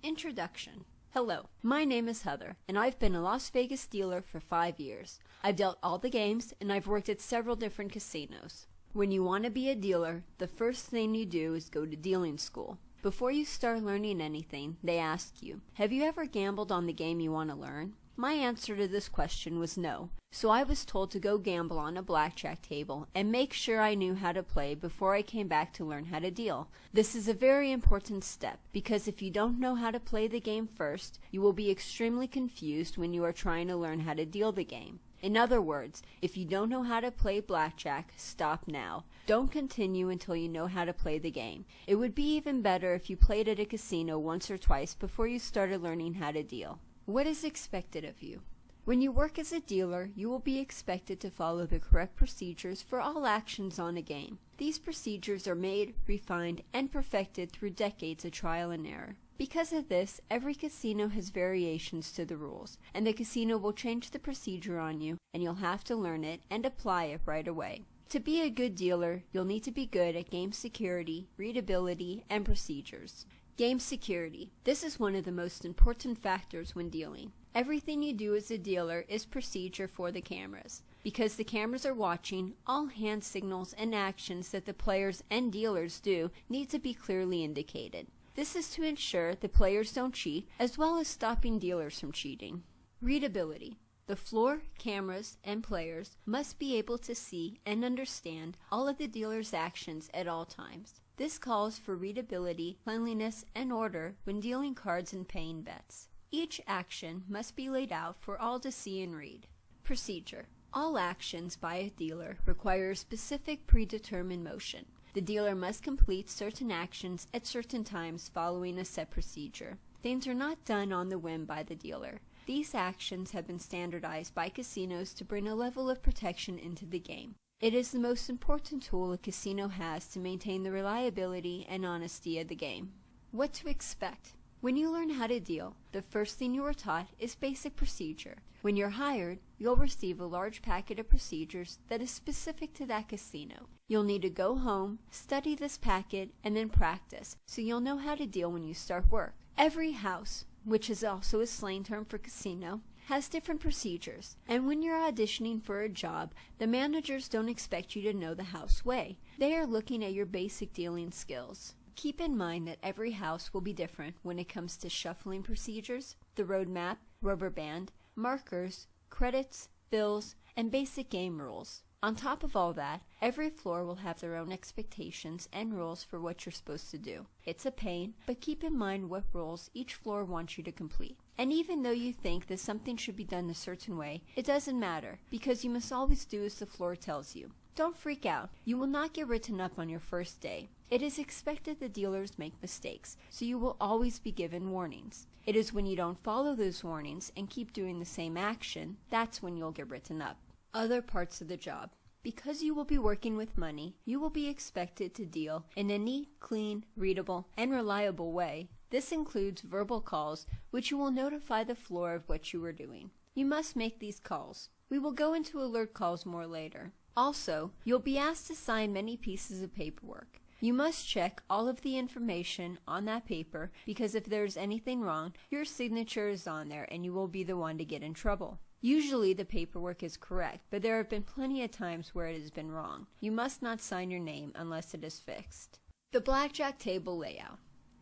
Introduction. Hello, my name is Heather, and I've been a Las Vegas dealer for 5 years. I've dealt all the games, and I've worked at several different casinos. When you want to be a dealer, the first thing you do is go to dealing school. Before you start learning anything, they ask you, have you ever gambled on the game you want to learn? My answer to this question was no, so I was told to go gamble on a blackjack table and make sure I knew how to play before I came back to learn how to deal. This is a very important step because if you don't know how to play the game first, you will be extremely confused when you are trying to learn how to deal the game. In other words, if you don't know how to play blackjack, stop now. Don't continue until you know how to play the game. It would be even better if you played at a casino once or twice before you started learning how to deal. What is expected of you? When you work as a dealer, you will be expected to follow the correct procedures for all actions on a game. These procedures are made, refined, and perfected through decades of trial and error. Because of this, every casino has variations to the rules, and the casino will change the procedure on you, and you'll have to learn it and apply it right away. To be a good dealer, you'll need to be good at game security, readability, and procedures. Game security. This is one of the most important factors when dealing. Everything you do as a dealer is procedure for the cameras. Because the cameras are watching, all hand signals and actions that the players and dealers do need to be clearly indicated. This is to ensure the players don't cheat, as well as stopping dealers from cheating. Readability. The floor, cameras, and players must be able to see and understand all of the dealer's actions at all times. This calls for readability, cleanliness, and order when dealing cards and paying bets. Each action must be laid out for all to see and read. Procedure. All actions by a dealer require a specific predetermined motion. The dealer must complete certain actions at certain times following a set procedure. Things are not done on the whim by the dealer. These actions have been standardized by casinos to bring a level of protection into the game. It is the most important tool a casino has to maintain the reliability and honesty of the game. What to expect? When you learn how to deal, the first thing you are taught is basic procedure. When you're hired, you'll receive a large packet of procedures that is specific to that casino. You'll need to go home, study this packet, and then practice, so you'll know how to deal when you start work. Every house, which is also a slang term for casino, has different procedures, and when you're auditioning for a job, the managers don't expect you to know the house way. They are looking at your basic dealing skills. Keep in mind that every house will be different when it comes to shuffling procedures, the road map, rubber band, markers, credits, bills, and basic game rules. On top of all that, every floor will have their own expectations and rules for what you're supposed to do. It's a pain, but keep in mind what rules each floor wants you to complete. And even though you think that something should be done a certain way, it doesn't matter, because you must always do as the floor tells you. Don't freak out. You will not get written up on your first day. It is expected that dealers make mistakes, so you will always be given warnings. It is when you don't follow those warnings and keep doing the same action, that's when you'll get written up. Other parts of the job. Because you will be working with money, you will be expected to deal in a neat, clean, readable, and reliable way. This includes verbal calls, which you will notify the floor of what you are doing. You must make these calls. We will go into alert calls more later. Also, you'll be asked to sign many pieces of paperwork. You must check all of the information on that paper because if there's anything wrong, your signature is on there and you will be the one to get in trouble. Usually the paperwork is correct, but there have been plenty of times where it has been wrong. You must not sign your name unless it is fixed. The blackjack table layout.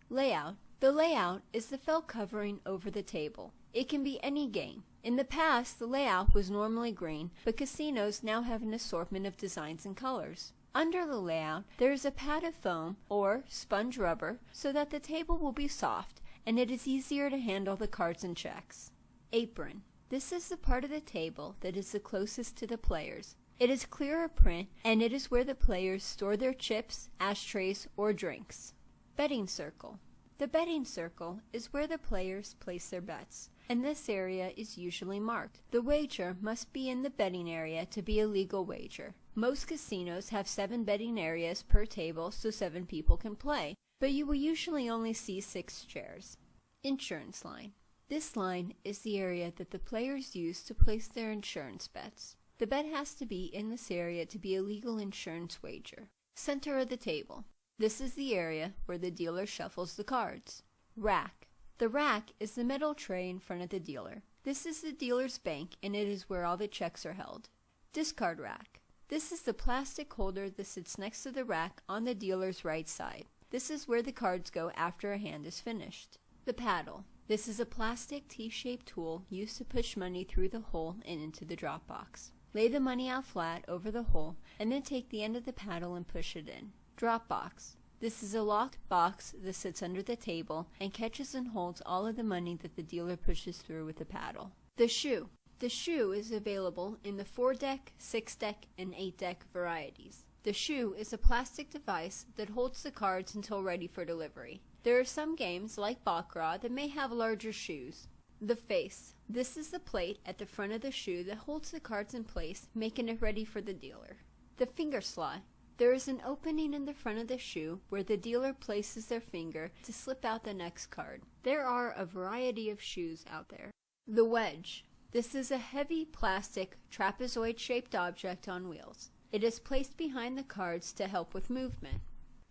Layout. The layout is the felt covering over the table. It can be any game. In the past, the layout was normally green, but casinos now have an assortment of designs and colors. Under the layout, there is a pad of foam or sponge rubber so that the table will be soft and it is easier to handle the cards and checks. Apron. This is the part of the table that is the closest to the players. It is clearer print and it is where the players store their chips, ashtrays, or drinks. Betting circle. The betting circle is where the players place their bets, and this area is usually marked. The wager must be in the betting area to be a legal wager. Most casinos have 7 betting areas per table so 7 people can play, but you will usually only see 6 chairs. Insurance line. This line is the area that the players use to place their insurance bets. The bet has to be in this area to be a legal insurance wager. Center of the table. This is the area where the dealer shuffles the cards. Rack. The rack is the metal tray in front of the dealer. This is the dealer's bank, and it is where all the checks are held. Discard rack. This is the plastic holder that sits next to the rack on the dealer's right side. This is where the cards go after a hand is finished. The paddle. This is a plastic T-shaped tool used to push money through the hole and into the drop box. Lay the money out flat over the hole and then take the end of the paddle and push it in. Drop box. This is a locked box that sits under the table and catches and holds all of the money that the dealer pushes through with the paddle. The shoe. The shoe is available in the 4-deck, 6-deck, and 8-deck varieties. The shoe is a plastic device that holds the cards until ready for delivery. There are some games, like Baccarat, that may have larger shoes. The face. This is the plate at the front of the shoe that holds the cards in place, making it ready for the dealer. The finger slot. There is an opening in the front of the shoe where the dealer places their finger to slip out the next card. There are a variety of shoes out there. The wedge. This is a heavy plastic trapezoid-shaped object on wheels. It is placed behind the cards to help with movement.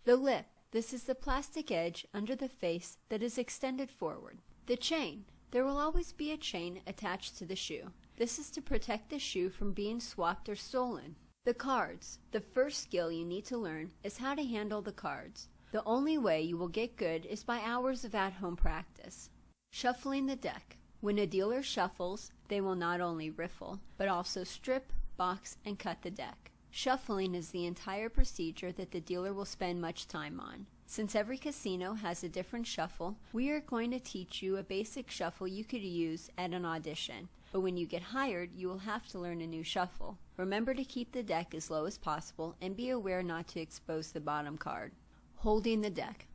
The lip. This is the plastic edge under the face that is extended forward. The chain. There will always be a chain attached to the shoe. This is to protect the shoe from being swapped or stolen. The cards. The first skill you need to learn is how to handle the cards. The only way you will get good is by hours of at-home practice. Shuffling the deck. When a dealer shuffles, they will not only riffle, but also strip, box, and cut the deck. Shuffling is the entire procedure that the dealer will spend much time on. Since every casino has a different shuffle, we are going to teach you a basic shuffle you could use at an audition. But when you get hired, you will have to learn a new shuffle. Remember to keep the deck as low as possible and be aware not to expose the bottom card. Holding the deck.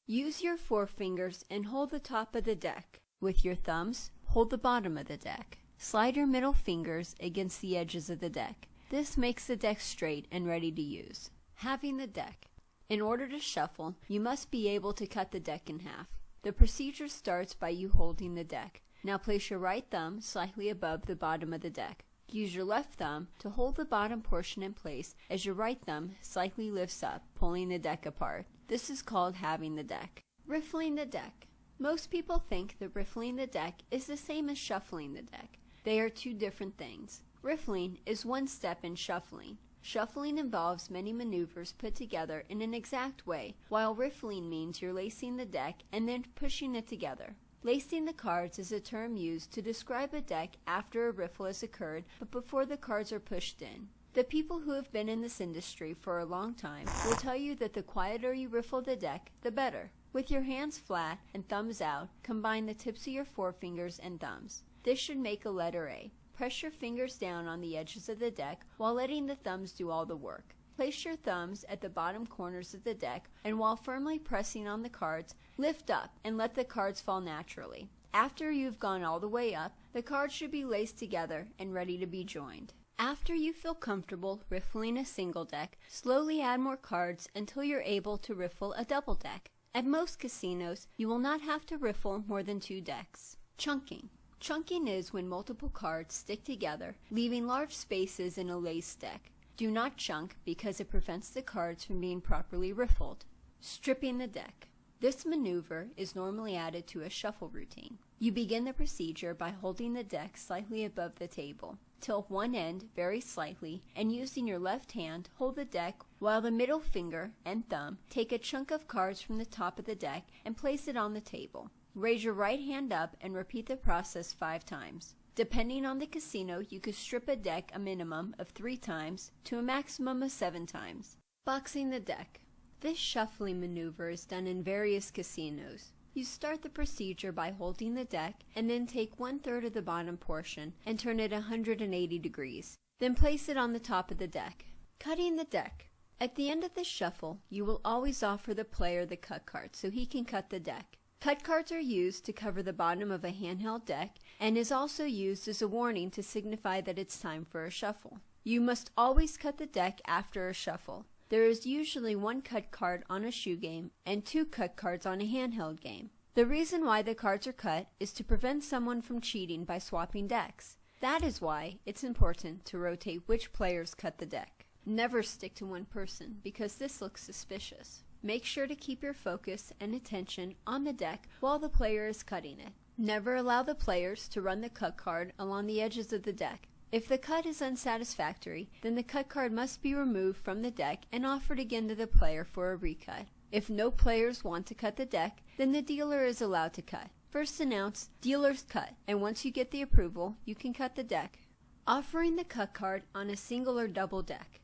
Use your forefingers and hold the top of the deck. With your thumbs, hold the bottom of the deck. Slide your middle fingers against the edges of the deck. This makes the deck straight and ready to use. Having the deck. In order to shuffle, you must be able to cut the deck in half. The procedure starts by you holding the deck. Now place your right thumb slightly above the bottom of the deck. Use your left thumb to hold the bottom portion in place as your right thumb slightly lifts up, pulling the deck apart. This is called having the deck. Riffling the deck. Most people think that riffling the deck is the same as shuffling the deck. They are two different things. Riffling is one step in shuffling. Shuffling involves many maneuvers put together in an exact way, while riffling means you're lacing the deck and then pushing it together. Lacing the cards is a term used to describe a deck after a riffle has occurred but before the cards are pushed in. The people who have been in this industry for a long time will tell you that the quieter you riffle the deck, the better. With your hands flat and thumbs out, combine the tips of your forefingers and thumbs. This should make a letter A. Press your fingers down on the edges of the deck while letting the thumbs do all the work. Place your thumbs at the bottom corners of the deck, and while firmly pressing on the cards, lift up and let the cards fall naturally. After you've gone all the way up, the cards should be laced together and ready to be joined. After you feel comfortable riffling a single deck, slowly add more cards until you're able to riffle a double deck. At most casinos, you will not have to riffle more than 2 decks. Chunking. Chunking is when multiple cards stick together, leaving large spaces in a laced deck. Do not chunk because it prevents the cards from being properly riffled. Stripping the deck. This maneuver is normally added to a shuffle routine. You begin the procedure by holding the deck slightly above the table. Tilt one end very slightly and using your left hand hold the deck while the middle finger and thumb take a chunk of cards from the top of the deck and place it on the table. Raise your right hand up and repeat the process 5 times. Depending on the casino, you could strip a deck a minimum of 3 times to a maximum of 7 times. Boxing the deck. This shuffling maneuver is done in various casinos. You start the procedure by holding the deck and then take 1/3 of the bottom portion and turn it 180 degrees. Then place it on the top of the deck. Cutting the deck. At the end of the shuffle, you will always offer the player the cut card so he can cut the deck. Cut cards are used to cover the bottom of a handheld deck and is also used as a warning to signify that it's time for a shuffle. You must always cut the deck after a shuffle. There is usually 1 cut card on a shoe game and 2 cut cards on a handheld game. The reason why the cards are cut is to prevent someone from cheating by swapping decks. That is why it's important to rotate which players cut the deck. Never stick to one person because this looks suspicious. Make sure to keep your focus and attention on the deck while the player is cutting it. Never allow the players to run the cut card along the edges of the deck. If the cut is unsatisfactory, then the cut card must be removed from the deck and offered again to the player for a recut. If no players want to cut the deck, then the dealer is allowed to cut. First announce, "Dealer's cut," and once you get the approval, you can cut the deck. Offering the cut card on a single or double deck.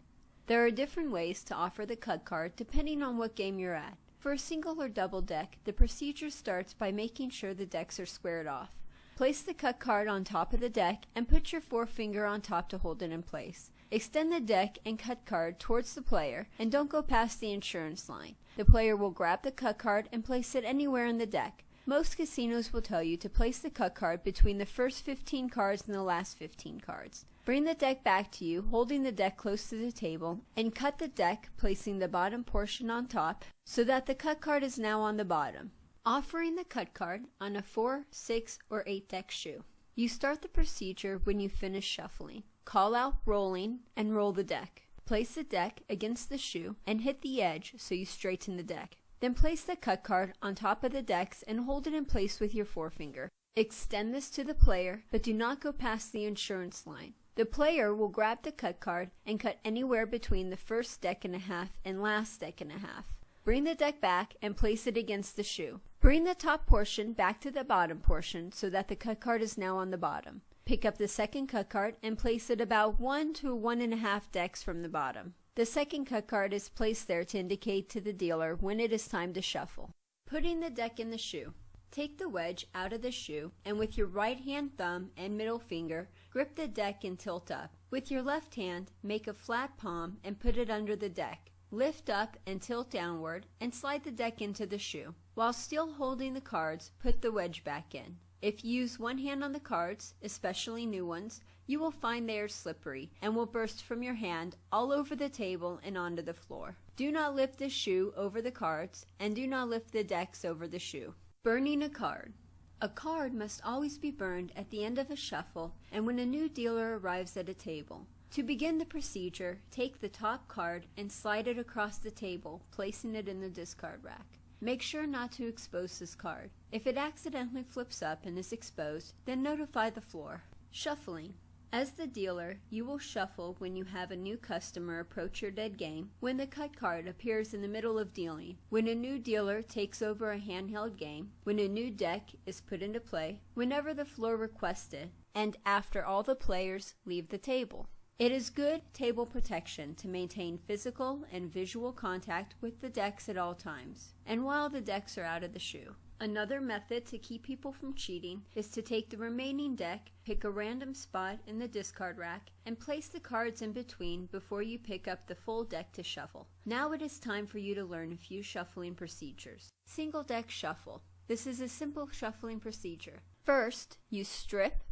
There are different ways to offer the cut card depending on what game you're at. For a single or double deck, the procedure starts by making sure the decks are squared off. Place the cut card on top of the deck and put your forefinger on top to hold it in place. Extend the deck and cut card towards the player and don't go past the insurance line. The player will grab the cut card and place it anywhere in the deck. Most casinos will tell you to place the cut card between the first 15 cards and the last 15 cards. Bring the deck back to you, holding the deck close to the table, and cut the deck, placing the bottom portion on top so that the cut card is now on the bottom. Offering the cut card on a 4, 6, or 8 deck shoe. You start the procedure when you finish shuffling. Call out rolling and roll the deck. Place the deck against the shoe and hit the edge so you straighten the deck. Then place the cut card on top of the decks and hold it in place with your forefinger. Extend this to the player, but do not go past the insurance line. The player will grab the cut card and cut anywhere between the first deck and a half and last deck and a half. Bring the deck back and place it against the shoe. Bring the top portion back to the bottom portion so that the cut card is now on the bottom. Pick up the second cut card and place it about 1 to 1.5 decks from the bottom. The second cut card is placed there to indicate to the dealer when it is time to shuffle. Putting the deck in the shoe. Take the wedge out of the shoe and with your right hand thumb and middle finger, grip the deck and tilt up. With your left hand, make a flat palm and put it under the deck. Lift up and tilt downward and slide the deck into the shoe. While still holding the cards, put the wedge back in. If you use one hand on the cards, especially new ones, you will find they are slippery and will burst from your hand all over the table and onto the floor. Do not lift the shoe over the cards and do not lift the decks over the shoe. Burning a card. A card must always be burned at the end of a shuffle and when a new dealer arrives at a table. To begin the procedure, take the top card and slide it across the table, placing it in the discard rack. Make sure not to expose this card. If it accidentally flips up and is exposed, then notify the floor. Shuffling. As the dealer, you will shuffle when you have a new customer approach your dead game, when the cut card appears in the middle of dealing, when a new dealer takes over a handheld game, when a new deck is put into play, whenever the floor requests it, and after all the players leave the table. It is good table protection to maintain physical and visual contact with the decks at all times, and while the decks are out of the shoe. Another method to keep people from cheating is to take the remaining deck, pick a random spot in the discard rack, and place the cards in between before you pick up the full deck to shuffle. Now it is time for you to learn a few shuffling procedures. Single deck shuffle. This is a simple shuffling procedure. First, you strip,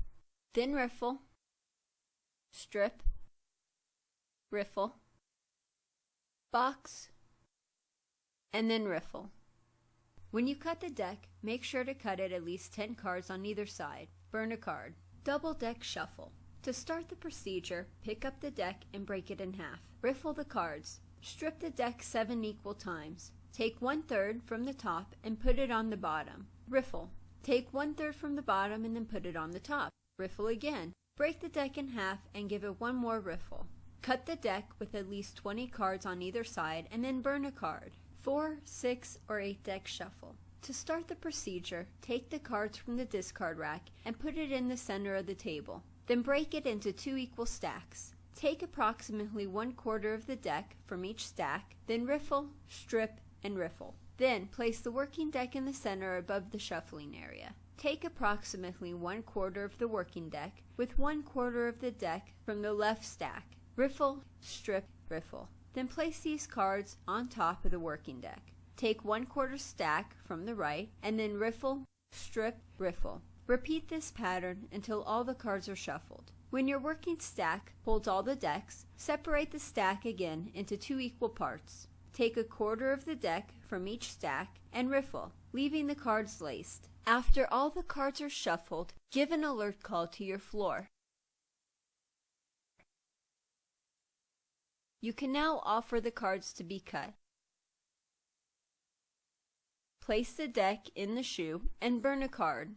then riffle, strip, riffle, box, and then riffle. When you cut the deck, make sure to cut it at least 10 cards on either side. Burn a card. Double deck shuffle. To start the procedure, pick up the deck and break it in half. Riffle the cards. Strip the deck 7 equal times. Take 1/3 from the top and put it on the bottom. Riffle. Take 1/3 from the bottom and then put it on the top. Riffle again. Break the deck in half and give it one more riffle. Cut the deck with at least 20 cards on either side and then burn a card. 4, 6, or 8 deck shuffle. To start the procedure, take the cards from the discard rack and put it in the center of the table. Then break it into 2 equal stacks. Take approximately 1/4 of the deck from each stack, then riffle, strip, and riffle. Then place the working deck in the center above the shuffling area. Take approximately 1/4 of the working deck with 1/4 of the deck from the left stack. Riffle, strip, riffle. Then place these cards on top of the working deck. Take 1/4 stack from the right and then riffle, strip, riffle. Repeat this pattern until all the cards are shuffled. When your working stack holds all the decks, separate the stack again into 2 equal parts. Take 1/4 of the deck from each stack and riffle, leaving the cards laced. After all the cards are shuffled, give an alert call to your floor. You can now offer the cards to be cut. Place the deck in the shoe and burn a card.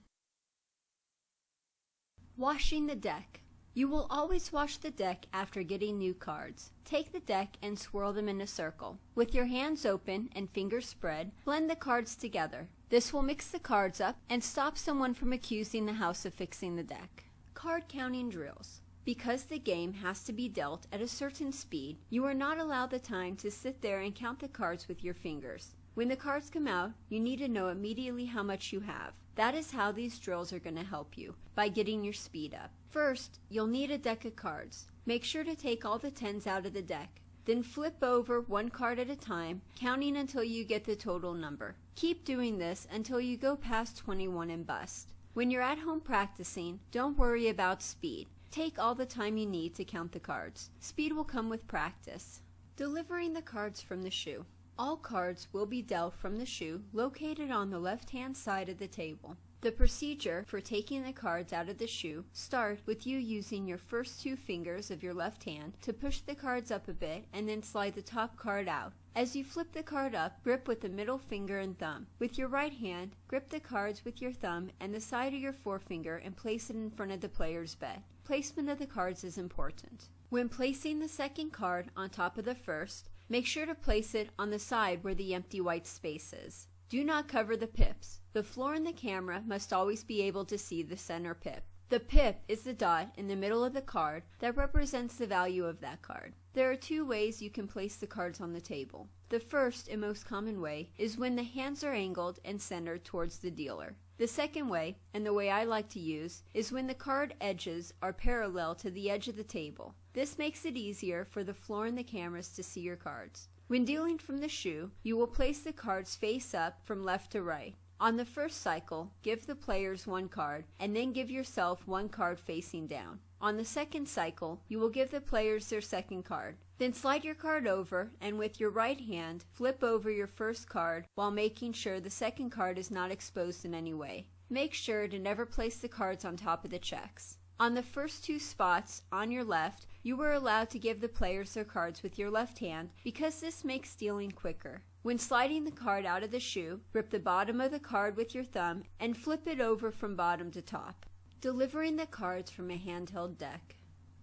Washing the deck. You will always wash the deck after getting new cards. Take the deck and swirl them in a circle. With your hands open and fingers spread, blend the cards together. This will mix the cards up and stop someone from accusing the house of fixing the deck. Card counting drills. Because the game has to be dealt at a certain speed, you are not allowed the time to sit there and count the cards with your fingers. When the cards come out, you need to know immediately how much you have. That is how these drills are going to help you, by getting your speed up. First, you'll need a deck of cards. Make sure to take all the 10s out of the deck. Then flip over one card at a time, counting until you get the total number. Keep doing this until you go past 21 and bust. When you're at home practicing, don't worry about speed. Take all the time you need to count the cards. Speed will come with practice. Delivering the cards from the shoe. All cards will be dealt from the shoe located on the left-hand side of the table. The procedure for taking the cards out of the shoe starts with you using your first 2 fingers of your left hand to push the cards up a bit and then slide the top card out. As you flip the card up, grip with the middle finger and thumb. With your right hand, grip the cards with your thumb and the side of your forefinger and place it in front of the player's bet. Placement of the cards is important. When placing the second card on top of the first, make sure to place it on the side where the empty white space is. Do not cover the pips. The floor and the camera must always be able to see the center pip. The pip is the dot in the middle of the card that represents the value of that card. There are 2 ways you can place the cards on the table. The first and most common way is when the hands are angled and centered towards the dealer. The second way, and the way I like to use, is when the card edges are parallel to the edge of the table. This makes it easier for the floor and the cameras to see your cards. When dealing from the shoe, you will place the cards face up from left to right. On the first cycle, give the players 1 card, and then give yourself 1 card facing down. On the second cycle, you will give the players their second card. Then slide your card over, and with your right hand, flip over your first card while making sure the second card is not exposed in any way. Make sure to never place the cards on top of the checks. On the first 2 spots on your left, you are allowed to give the players their cards with your left hand because this makes dealing quicker. When sliding the card out of the shoe, grip the bottom of the card with your thumb and flip it over from bottom to top. Delivering the cards from a handheld deck.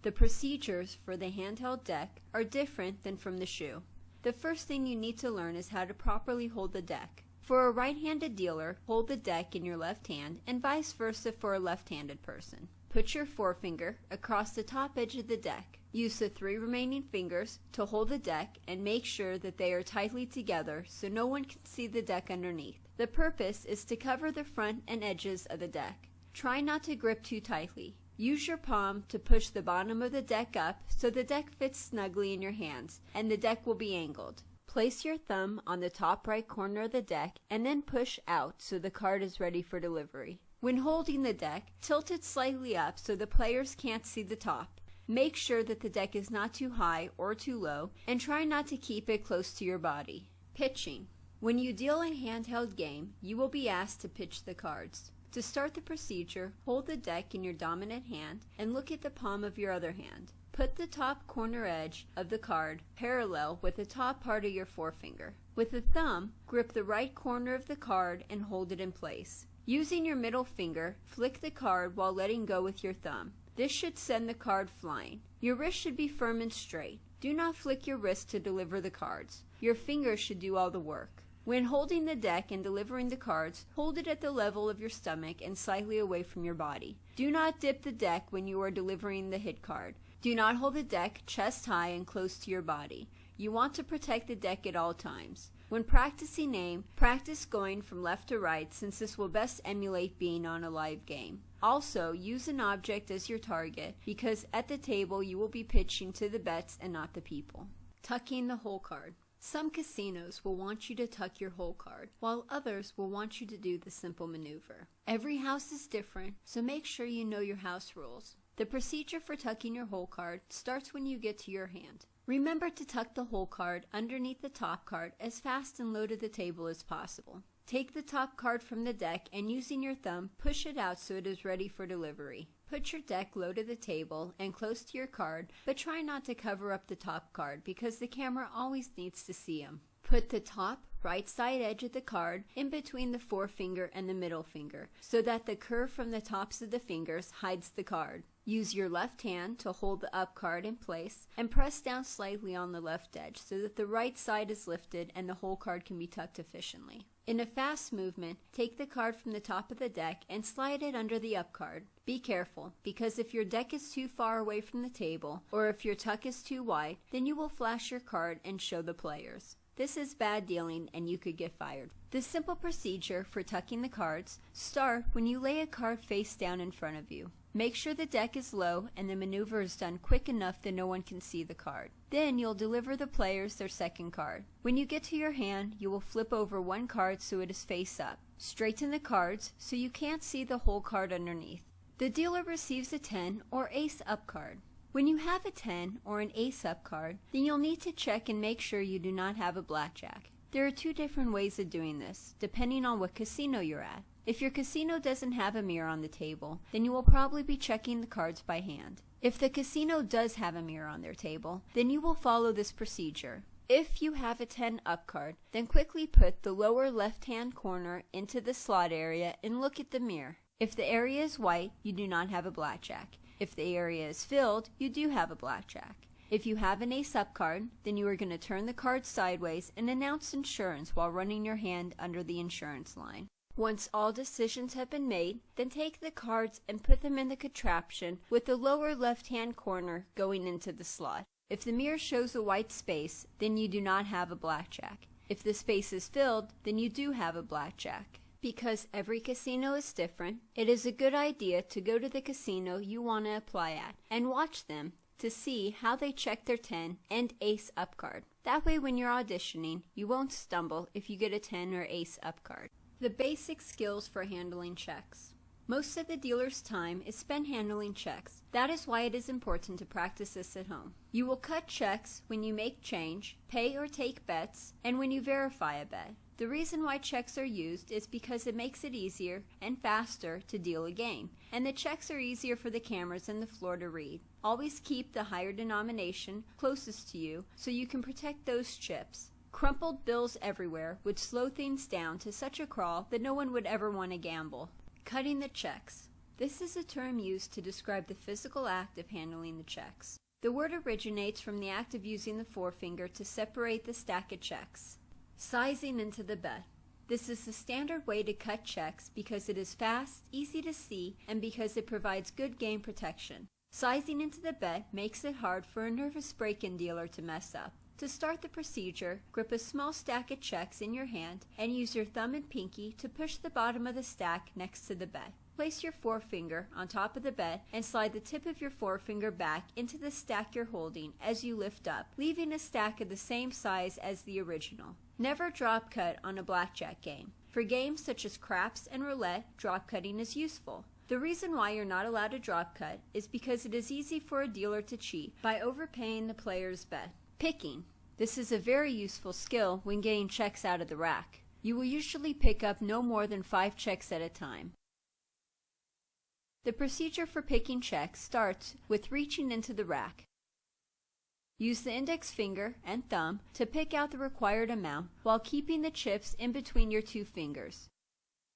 The procedures for the handheld deck are different than from the shoe. The first thing you need to learn is how to properly hold the deck. For a right-handed dealer, hold the deck in your left hand and vice versa for a left-handed person. Put your forefinger across the top edge of the deck. Use the 3 remaining fingers to hold the deck and make sure that they are tightly together so no one can see the deck underneath. The purpose is to cover the front and edges of the deck. Try not to grip too tightly. Use your palm to push the bottom of the deck up so the deck fits snugly in your hands and the deck will be angled. Place your thumb on the top right corner of the deck and then push out so the card is ready for delivery. When holding the deck, tilt it slightly up so the players can't see the top. Make sure that the deck is not too high or too low and try not to keep it close to your body. Pitching. When you deal a handheld game, you will be asked to pitch the cards. To start the procedure, hold the deck in your dominant hand and look at the palm of your other hand. Put the top corner edge of the card parallel with the top part of your forefinger. With the thumb, grip the right corner of the card and hold it in place. Using your middle finger, flick the card while letting go with your thumb. This should send the card flying. Your wrist should be firm and straight. Do not flick your wrist to deliver the cards. Your fingers should do all the work. When holding the deck and delivering the cards, hold it at the level of your stomach and slightly away from your body. Do not dip the deck when you are delivering the hit card. Do not hold the deck chest high and close to your body. You want to protect the deck at all times. When practicing aim, practice going from left to right since this will best emulate being on a live game. Also, use an object as your target because at the table you will be pitching to the bets and not the people. Tucking the hole card. Some casinos will want you to tuck your hole card, while others will want you to do the simple maneuver. Every house is different, so make sure you know your house rules. The procedure for tucking your hole card starts when you get to your hand. Remember to tuck the hole card underneath the top card as fast and low to the table as possible. Take the top card from the deck and using your thumb, push it out so it is ready for delivery. Put your deck low to the table and close to your card, but try not to cover up the top card because the camera always needs to see them. Put the top right side edge of the card in between the forefinger and the middle finger so that the curve from the tops of the fingers hides the card. Use your left hand to hold the up card in place and press down slightly on the left edge so that the right side is lifted and the whole card can be tucked efficiently. In a fast movement, take the card from the top of the deck and slide it under the up card. Be careful, because if your deck is too far away from the table, or if your tuck is too wide, then you will flash your card and show the players. This is bad dealing and you could get fired. The simple procedure for tucking the cards starts when you lay a card face down in front of you. Make sure the deck is low and the maneuver is done quick enough that no one can see the card. Then you'll deliver the players their second card. When you get to your hand, you will flip over one card so it is face up. Straighten the cards so you can't see the whole card underneath. The dealer receives a 10 or ace up card. When you have a 10 or an ace up card, then you'll need to check and make sure you do not have a blackjack. There are two different ways of doing this, depending on what casino you're at. If your casino doesn't have a mirror on the table, then you will probably be checking the cards by hand. If the casino does have a mirror on their table, then you will follow this procedure. If you have a 10 up card, then quickly put the lower left-hand corner into the slot area and look at the mirror. If the area is white, you do not have a blackjack. If the area is filled, you do have a blackjack. If you have an ace up card, then you are going to turn the card sideways and announce insurance while running your hand under the insurance line. Once all decisions have been made, then take the cards and put them in the contraption with the lower left-hand corner going into the slot. If the mirror shows a white space, then you do not have a blackjack. If the space is filled, then you do have a blackjack. Because every casino is different, it is a good idea to go to the casino you want to apply at and watch them to see how they check their 10 and ace up card. That way when you're auditioning, you won't stumble if you get a 10 or ace up card. The basic skills for handling checks. Most of the dealer's time is spent handling checks. That is why it is important to practice this at home. You will cut checks when you make change, pay or take bets, and when you verify a bet. The reason why checks are used is because it makes it easier and faster to deal a game, and the checks are easier for the cameras and the floor to read. Always keep the higher denomination closest to you so you can protect those chips. Crumpled bills everywhere would slow things down to such a crawl that no one would ever want to gamble. Cutting the checks. This is a term used to describe the physical act of handling the checks. The word originates from the act of using the forefinger to separate the stack of checks. Sizing into the bet. This is the standard way to cut checks because it is fast, easy to see, and because it provides good game protection. Sizing into the bet makes it hard for a nervous break-in dealer to mess up. To start the procedure, grip a small stack of checks in your hand and use your thumb and pinky to push the bottom of the stack next to the bet. Place your forefinger on top of the bet and slide the tip of your forefinger back into the stack you're holding as you lift up, leaving a stack of the same size as the original. Never drop cut on a blackjack game. For games such as craps and roulette, drop cutting is useful. The reason why you're not allowed to drop cut is because it is easy for a dealer to cheat by overpaying the player's bet. Picking. This is a very useful skill when getting checks out of the rack. You will usually pick up no more than 5 checks at a time. The procedure for picking checks starts with reaching into the rack. Use the index finger and thumb to pick out the required amount while keeping the chips in between your 2 fingers.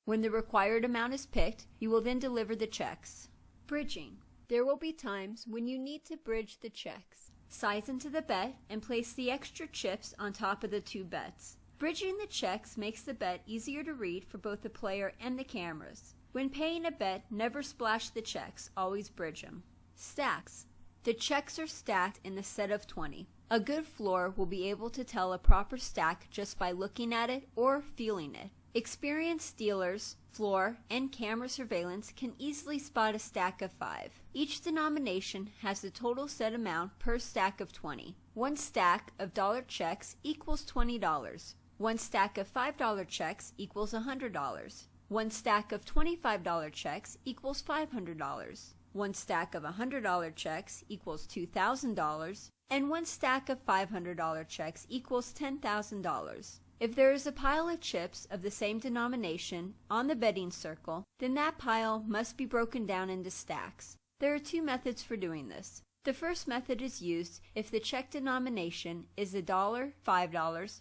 When the required amount is picked, you will then deliver the checks. Bridging. There will be times when you need to bridge the checks. Size into the bet and place the extra chips on top of the 2 bets. Bridging the checks makes the bet easier to read for both the player and the cameras. When paying a bet, never splash the checks, always bridge them. Stacks. The checks are stacked in a set of 20. A good floor will be able to tell a proper stack just by looking at it or feeling it. Experienced dealers, floor, and camera surveillance can easily spot a stack of 5. Each denomination has the total set amount per stack of 20. One stack of dollar checks equals $20. One stack of $5 checks equals $100. One stack of $25 checks equals $500. One stack of $100 checks equals $2,000. And one stack of $500 checks equals $10,000. If there is a pile of chips of the same denomination on the betting circle, then that pile must be broken down into stacks. There are 2 methods for doing this. The first method is used if the check denomination is $1, $5, $100,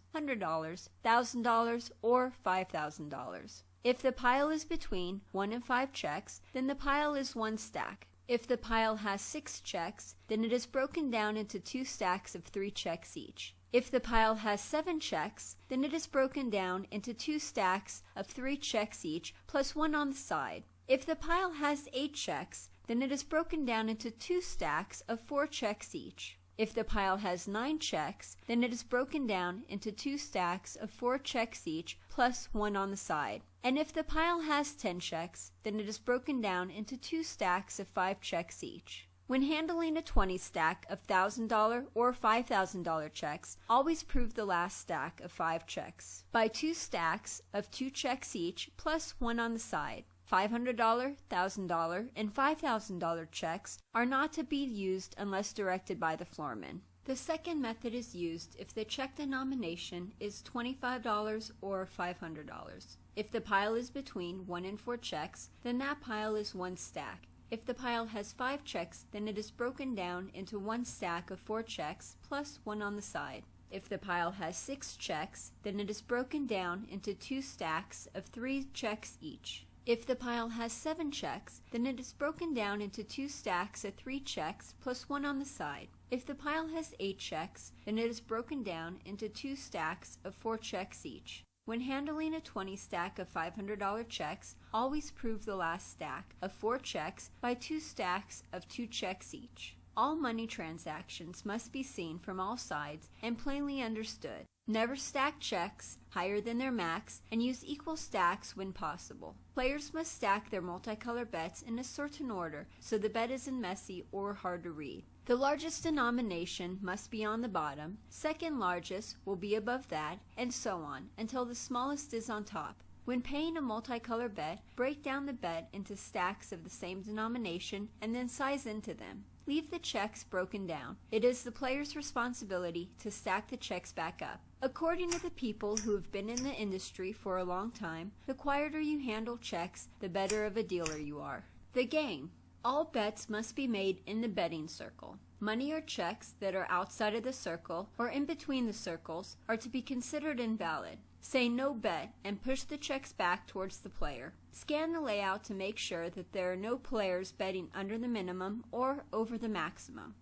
$1,000, or $5,000. If the pile is between 1 and 5 checks, then the pile is one stack. If the pile has 6 checks, then it is broken down into 2 stacks of 3 checks each. If the pile has 7 checks, then it is broken down into 2 stacks of 3 checks each, plus 1 on the side. If the pile has 8 checks, then it is broken down into 2 stacks of 4 checks each. If the pile has 9 checks, then it is broken down into 2 stacks of 4 checks each, plus 1 on the side. And if the pile has 10 checks, then it is broken down into 2 stacks of 5 checks each. When handling a 20 stack of $1,000 or $5,000 checks, always prove the last stack of 5 checks by 2 stacks of 2 checks each, plus 1 on the side. $500, $1,000, and $5,000 checks are not to be used unless directed by the floorman. The second method is used if the check denomination is $25 or $500. If the pile is between 1 and 4 checks, then that pile is one stack. If the pile has 5 checks, then it is broken down into one stack of 4 checks plus 1 on the side. If the pile has 6 checks, then it is broken down into 2 stacks of 3 checks each. If the pile has 7 checks, then it is broken down into 2 stacks of 3 checks plus 1 on the side. If the pile has 8 checks, then it is broken down into 2 stacks of 4 checks each. When handling a 20 stack of $500 checks, always prove the last stack of 4 checks by 2 stacks of 2 checks each. All money transactions must be seen from all sides and plainly understood. Never stack checks higher than their max and use equal stacks when possible. Players must stack their multicolor bets in a certain order so the bet isn't messy or hard to read. The largest denomination must be on the bottom, second largest will be above that, and so on until the smallest is on top. When paying a multicolor bet, break down the bet into stacks of the same denomination and then size into them. Leave the checks broken down. It is the player's responsibility to stack the checks back up. According to the people who have been in the industry for a long time, the quieter you handle checks, the better of a dealer you are. The game. All bets must be made in the betting circle. Money or checks that are outside of the circle or in between the circles are to be considered invalid. Say no bet and push the checks back towards the player. Scan the layout to make sure that there are no players betting under the minimum or over the maximum,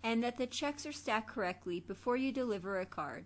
and that the checks are stacked correctly before you deliver a card.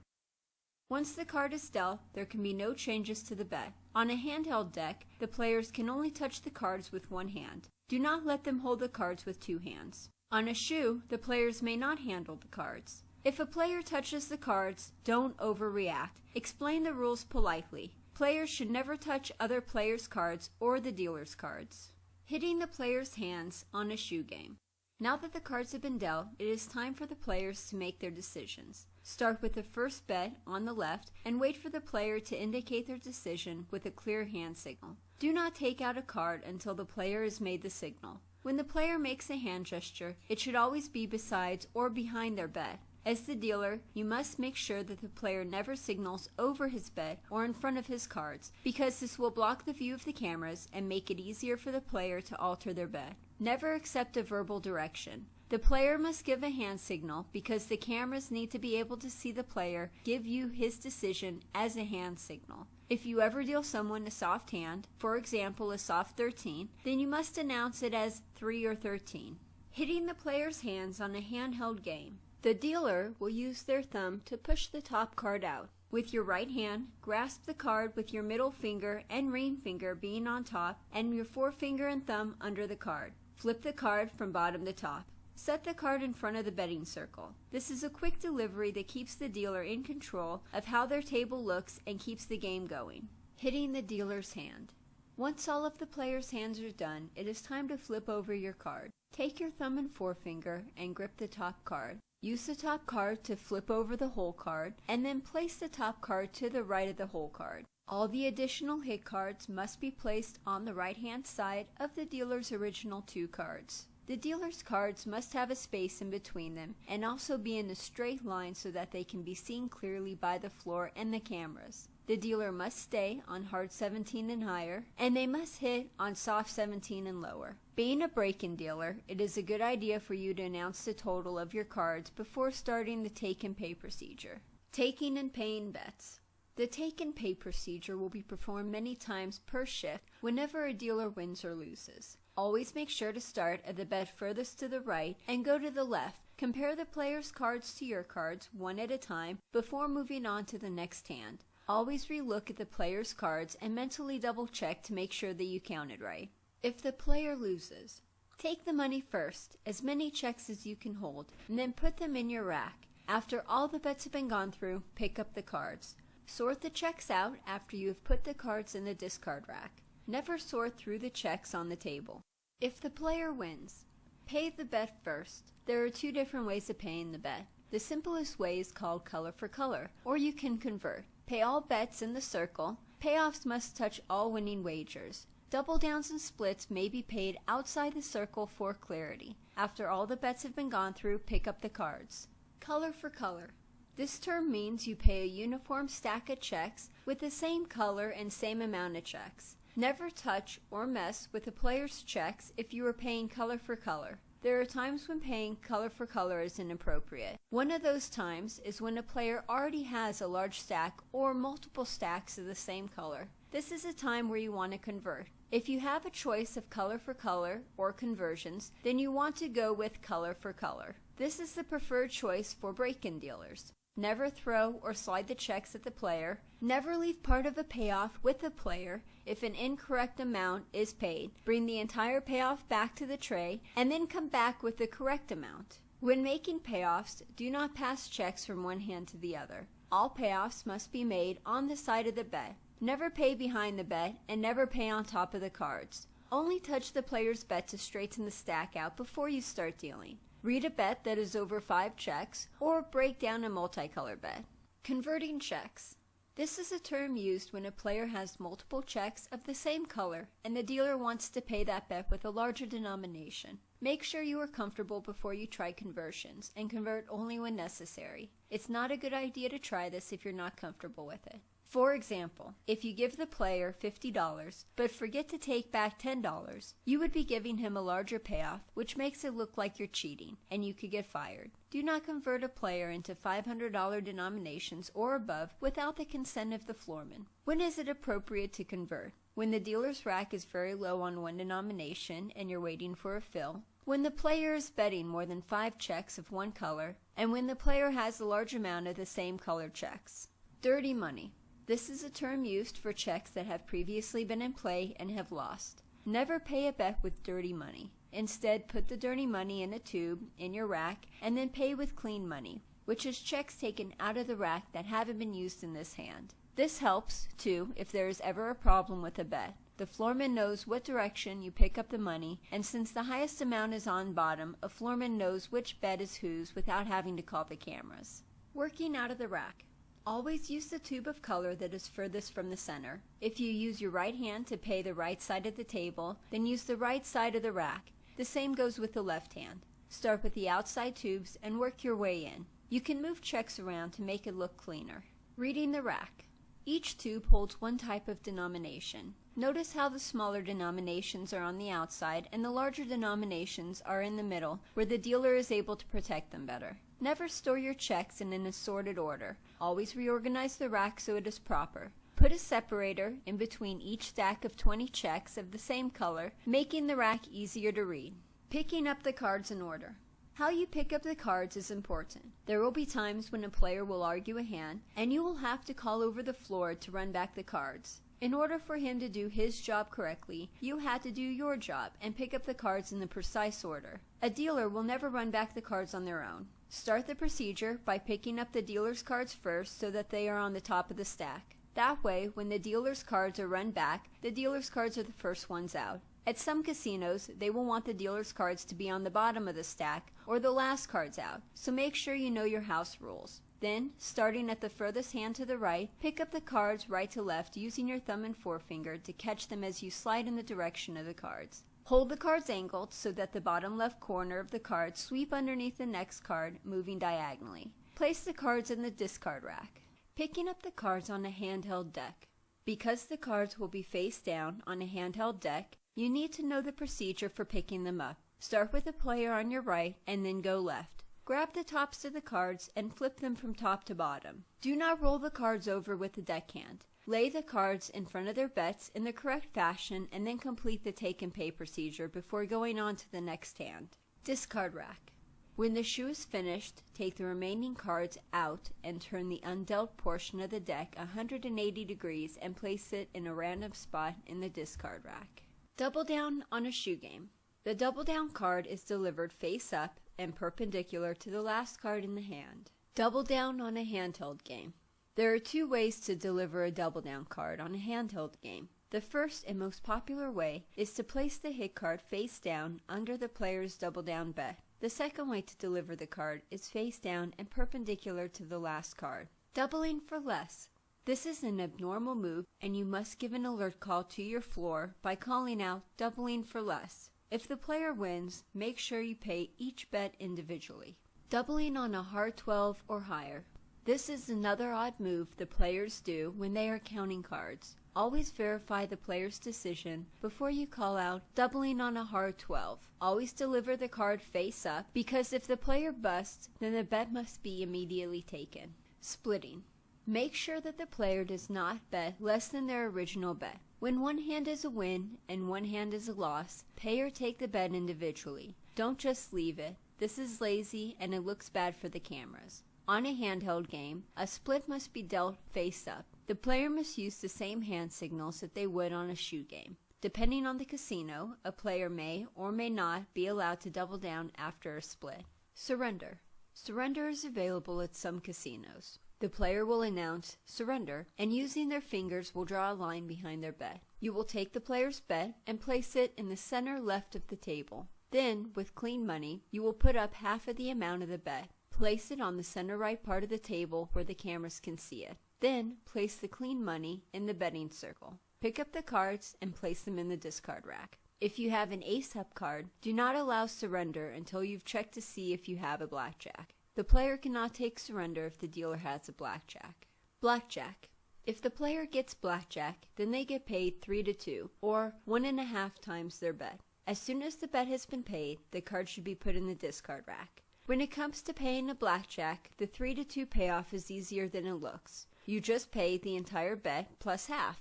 Once the card is dealt, there can be no changes to the bet. On a handheld deck, the players can only touch the cards with one hand. Do not let them hold the cards with 2 hands. On a shoe, the players may not handle the cards. If a player touches the cards, don't overreact. Explain the rules politely. Players should never touch other players' cards or the dealer's cards. Hitting the players' hands on a shoe game. Now that the cards have been dealt, it is time for the players to make their decisions. Start with the first bet on the left and wait for the player to indicate their decision with a clear hand signal. Do not take out a card until the player has made the signal. When the player makes a hand gesture, it should always be besides or behind their bet. As the dealer, you must make sure that the player never signals over his bet or in front of his cards, because this will block the view of the cameras and make it easier for the player to alter their bet. Never accept a verbal direction. The player must give a hand signal because the cameras need to be able to see the player give you his decision as a hand signal. If you ever deal someone a soft hand, for example a soft 13, then you must announce it as 3 or 13. Hitting the player's hands on a handheld game. The dealer will use their thumb to push the top card out. With your right hand, grasp the card with your middle finger and ring finger being on top and your forefinger and thumb under the card. Flip the card from bottom to top. Set the card in front of the betting circle. This is a quick delivery that keeps the dealer in control of how their table looks and keeps the game going. Hitting the dealer's hand. Once all of the players' hands are done, it is time to flip over your card. Take your thumb and forefinger and grip the top card. Use the top card to flip over the whole card, and then place the top card to the right of the whole card. All the additional hit cards must be placed on the right-hand side of the dealer's original 2 cards. The dealer's cards must have a space in between them and also be in a straight line so that they can be seen clearly by the floor and the cameras. The dealer must stay on hard 17 and higher, and they must hit on soft 17 and lower. Being a break-in dealer, it is a good idea for you to announce the total of your cards before starting the take and pay procedure. Taking and paying bets. The take and pay procedure will be performed many times per shift whenever a dealer wins or loses. Always make sure to start at the bet furthest to the right and go to the left. Compare the player's cards to your cards one at a time before moving on to the next hand. Always relook at the player's cards and mentally double check to make sure that you counted right. If the player loses, take the money first, as many checks as you can hold, and then put them in your rack. After all the bets have been gone through, pick up the cards. Sort the checks out after you have put the cards in the discard rack. Never sort through the checks on the table. If the player wins, pay the bet first. There are two different ways of paying the bet. The simplest way is called color for color, or you can convert. Pay all bets in the circle. Payoffs must touch all winning wagers. Double downs and splits may be paid outside the circle for clarity. After all the bets have been gone through, pick up the cards. Color for color. This term means you pay a uniform stack of checks with the same color and same amount of checks. Never touch or mess with the player's checks if you are paying color for color. There are times when paying color for color is inappropriate. One of those times is when a player already has a large stack or multiple stacks of the same color. This is a time where you want to convert. If you have a choice of color for color or conversions, then you want to go with color for color. This is the preferred choice for break-in dealers. Never throw or slide the checks at the player. Never leave part of a payoff with the player if an incorrect amount is paid. Bring the entire payoff back to the tray and then come back with the correct amount. When making payoffs, do not pass checks from one hand to the other. All payoffs must be made on the side of the bet. Never pay behind the bet and never pay on top of the cards. Only touch the player's bet to straighten the stack out before you start dealing. Read a bet that is over 5 checks, or break down a multicolor bet. Converting checks. This is a term used when a player has multiple checks of the same color and the dealer wants to pay that bet with a larger denomination. Make sure you are comfortable before you try conversions and convert only when necessary. It's not a good idea to try this if you're not comfortable with it. For example, if you give the player $50 but forget to take back $10, you would be giving him a larger payoff, which makes it look like you're cheating, and you could get fired. Do not convert a player into $500 denominations or above without the consent of the floorman. When is it appropriate to convert? When the dealer's rack is very low on one denomination and you're waiting for a fill, when the player is betting more than 5 checks of one color, and when the player has a large amount of the same color checks. Dirty money. This is a term used for checks that have previously been in play and have lost. Never pay a bet with dirty money. Instead, put the dirty money in a tube in your rack and then pay with clean money, which is checks taken out of the rack that haven't been used in this hand. This helps, too, if there is ever a problem with a bet. The floorman knows what direction you pick up the money, and since the highest amount is on bottom, a floorman knows which bet is whose without having to call the cameras. Working out of the rack. Always use the tube of color that is furthest from the center. If you use your right hand to pay the right side of the table, then use the right side of the rack. The same goes with the left hand. Start with the outside tubes and work your way in. You can move checks around to make it look cleaner. Reading the rack. Each tube holds one type of denomination. Notice how the smaller denominations are on the outside and the larger denominations are in the middle, where the dealer is able to protect them better. Never store your checks in an assorted order. Always reorganize the rack so it is proper. Put a separator in between each stack of 20 checks of the same color, making the rack easier to read. Picking up the cards in order. How you pick up the cards is important. There will be times when a player will argue a hand, and you will have to call over the floor to run back the cards. In order for him to do his job correctly, you had to do your job and pick up the cards in the precise order. A dealer will never run back the cards on their own. Start the procedure by picking up the dealer's cards first so that they are on the top of the stack. That way, when the dealer's cards are run back, the dealer's cards are the first ones out. At some casinos, they will want the dealer's cards to be on the bottom of the stack or the last cards out, so make sure you know your house rules. Then, starting at the furthest hand to the right, pick up the cards right to left using your thumb and forefinger to catch them as you slide in the direction of the cards. Hold the cards angled so that the bottom left corner of the card sweep underneath the next card, moving diagonally. Place the cards in the discard rack. Picking up the cards on a handheld deck. Because the cards will be face down on a handheld deck, you need to know the procedure for picking them up. Start with a player on your right and then go left. Grab the tops of the cards and flip them from top to bottom. Do not roll the cards over with the deckhand. Lay the cards in front of their bets in the correct fashion and then complete the take and pay procedure before going on to the next hand. Discard rack. When the shoe is finished, take the remaining cards out and turn the undealt portion of the deck 180 degrees and place it in a random spot in the discard rack. Double down on a shoe game. The double down card is delivered face up and perpendicular to the last card in the hand. Double down on a handheld game. There are two ways to deliver a double down card on a handheld game. The first and most popular way is to place the hit card face down under the player's double down bet. The second way to deliver the card is face down and perpendicular to the last card. Doubling for less. This is an abnormal move and you must give an alert call to your floor by calling out doubling for less. If the player wins, make sure you pay each bet individually. Doubling on a hard 12 or higher. This is another odd move the players do when they are counting cards. Always verify the player's decision before you call out doubling on a hard 12. Always deliver the card face up because if the player busts, then the bet must be immediately taken. Splitting. Make sure that the player does not bet less than their original bet. When one hand is a win and one hand is a loss, pay or take the bet individually. Don't just leave it. This is lazy and it looks bad for the cameras. On a handheld game, a split must be dealt face up. The player must use the same hand signals that they would on a shoe game. Depending on the casino, a player may or may not be allowed to double down after a split. Surrender. Surrender is available at some casinos. The player will announce surrender and using their fingers will draw a line behind their bet. You will take the player's bet and place it in the center left of the table. Then, with clean money, you will put up half of the amount of the bet. Place it on the center right part of the table where the cameras can see it. Then, place the clean money in the betting circle. Pick up the cards and place them in the discard rack. If you have an ace-up card, do not allow surrender until you've checked to see if you have a blackjack. The player cannot take surrender if the dealer has a blackjack. Blackjack. If the player gets blackjack, then they get paid 3-2, or 1.5 times their bet. As soon as the bet has been paid, the card should be put in the discard rack. When it comes to paying a blackjack, the 3-2 payoff is easier than it looks. You just pay the entire bet plus half.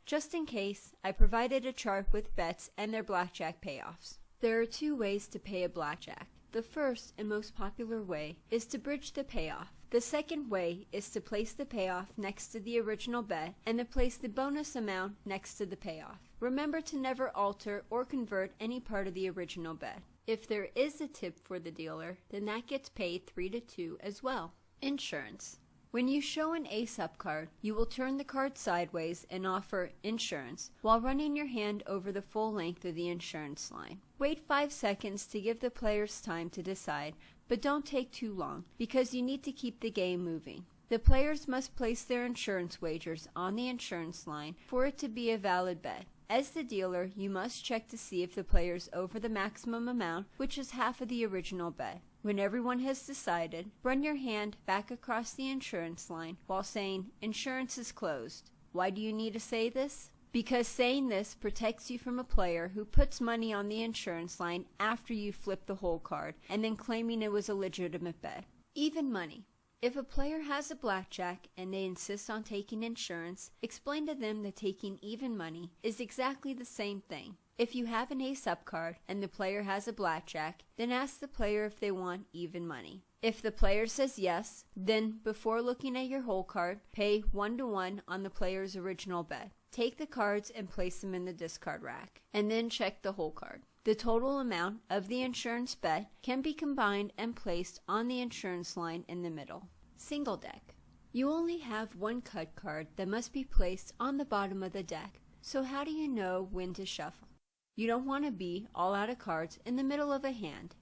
Just in case, I provided a chart with bets and their blackjack payoffs. There are two ways to pay a blackjack. The first and most popular way is to bridge the payoff. The second way is to place the payoff next to the original bet and to place the bonus amount next to the payoff. Remember to never alter or convert any part of the original bet. If there is a tip for the dealer, then that gets paid 3-2 as well. Insurance. When you show an ace-up card, you will turn the card sideways and offer insurance while running your hand over the full length of the insurance line. Wait 5 seconds to give the players time to decide, but don't take too long because you need to keep the game moving. The players must place their insurance wagers on the insurance line for it to be a valid bet. As the dealer, you must check to see if the player is over the maximum amount, which is half of the original bet. When everyone has decided, run your hand back across the insurance line while saying, "Insurance is closed." Why do you need to say this? Because saying this protects you from a player who puts money on the insurance line after you flip the whole card and then claiming it was a legitimate bet. Even money. If a player has a blackjack and they insist on taking insurance, explain to them that taking even money is exactly the same thing. If you have an ace-up card and the player has a blackjack, then ask the player if they want even money. If the player says yes, then before looking at your whole card, pay 1-to-1 on the player's original bet. Take the cards and place them in the discard rack, and then check the whole card. The total amount of the insurance bet can be combined and placed on the insurance line in the middle. Single deck. You only have one cut card that must be placed on the bottom of the deck, so how do you know when to shuffle? You don't want to be all out of cards in the middle of a hand.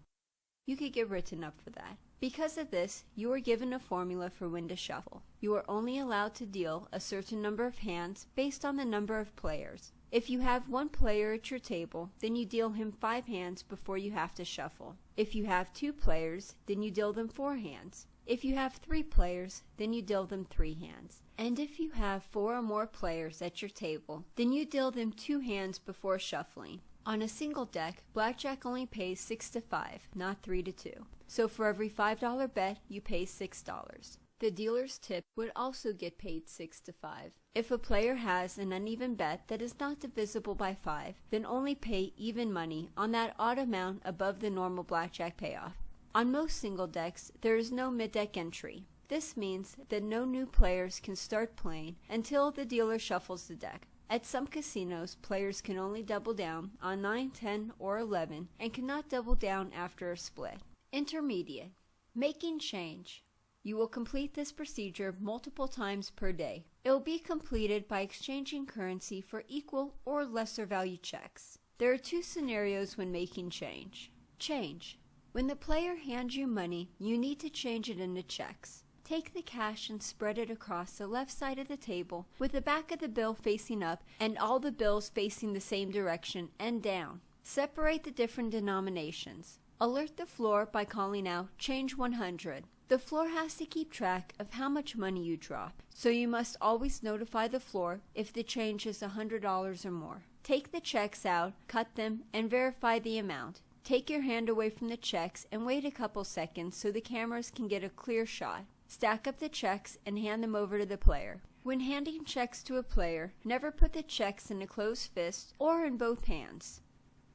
You could get written up for that. Because of this, you are given a formula for when to shuffle. You are only allowed to deal a certain number of hands based on the number of players. If you have one player at your table, then you deal him 5 hands before you have to shuffle. If you have 2 players, then you deal them 4 hands. If you have 3 players, then you deal them 3 hands. And if you have 4 or more players at your table, then you deal them 2 hands before shuffling. On a single deck, Blackjack only pays 6 to 5, not 3 to 2. So for every $5 bet, you pay $6. The dealer's tip would also get paid 6 to 5. If a player has an uneven bet that is not divisible by 5, then only pay even money on that odd amount above the normal blackjack payoff. On most single decks, there is no mid-deck entry. This means that no new players can start playing until the dealer shuffles the deck. At some casinos, players can only double down on 9, 10, or 11 and cannot double down after a split. Intermediate. Making change. You will complete this procedure multiple times per day. It will be completed by exchanging currency for equal or lesser value checks. There are 2 scenarios when making change. Change. When the player hands you money, you need to change it into checks. Take the cash and spread it across the left side of the table with the back of the bill facing up and all the bills facing the same direction and down. Separate the different denominations. Alert the floor by calling out change 100. The floor has to keep track of how much money you drop, so you must always notify the floor if the change is $100 or more. Take the checks out, cut them, and verify the amount. Take your hand away from the checks and wait a couple seconds so the cameras can get a clear shot. Stack up the checks and hand them over to the player. When handing checks to a player, never put the checks in a closed fist or in both hands.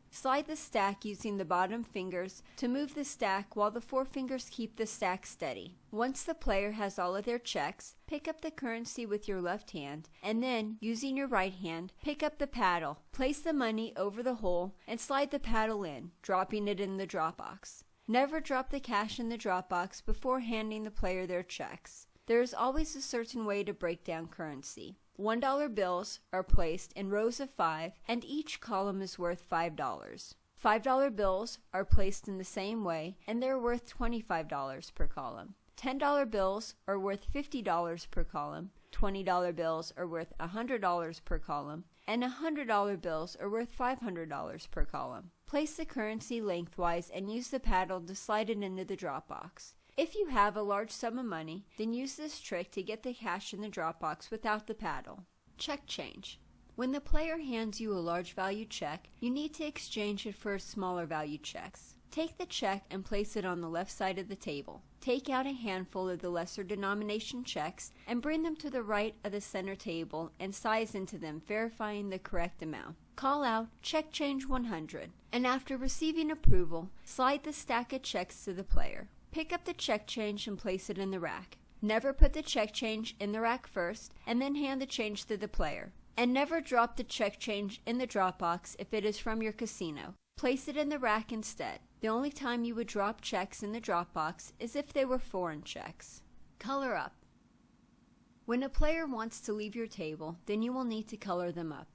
Slide the stack using the bottom fingers to move the stack while the forefingers keep the stack steady. Once the player has all of their checks, pick up the currency with your left hand and then, using your right hand, pick up the paddle. Place the money over the hole and slide the paddle in, dropping it in the drop box. Never drop the cash in the drop box before handing the player their checks. There is always a certain way to break down currency. $1 bills are placed in rows of 5 and each column is worth $5. $5 bills are placed in the same way and they're worth $25 per column. $10 bills are worth $50 per column. $20 bills are worth $100 per column. And $100 bills are worth $500 per column. Place the currency lengthwise and use the paddle to slide it into the drop box. If you have a large sum of money, then use this trick to get the cash in the drop box without the paddle. Check change. When the player hands you a large value check, you need to exchange it for smaller value checks. Take the check and place it on the left side of the table. Take out a handful of the lesser denomination checks and bring them to the right of the center table and size into them, verifying the correct amount. Call out check change 100, and after receiving approval, slide the stack of checks to the player. Pick up the check change and place it in the rack. Never put the check change in the rack first and then hand the change to the player. And never drop the check change in the drop box if it is from your casino. Place it in the rack instead. The only time you would drop checks in the drop box is if they were foreign checks. Color up. When a player wants to leave your table, then you will need to color them up.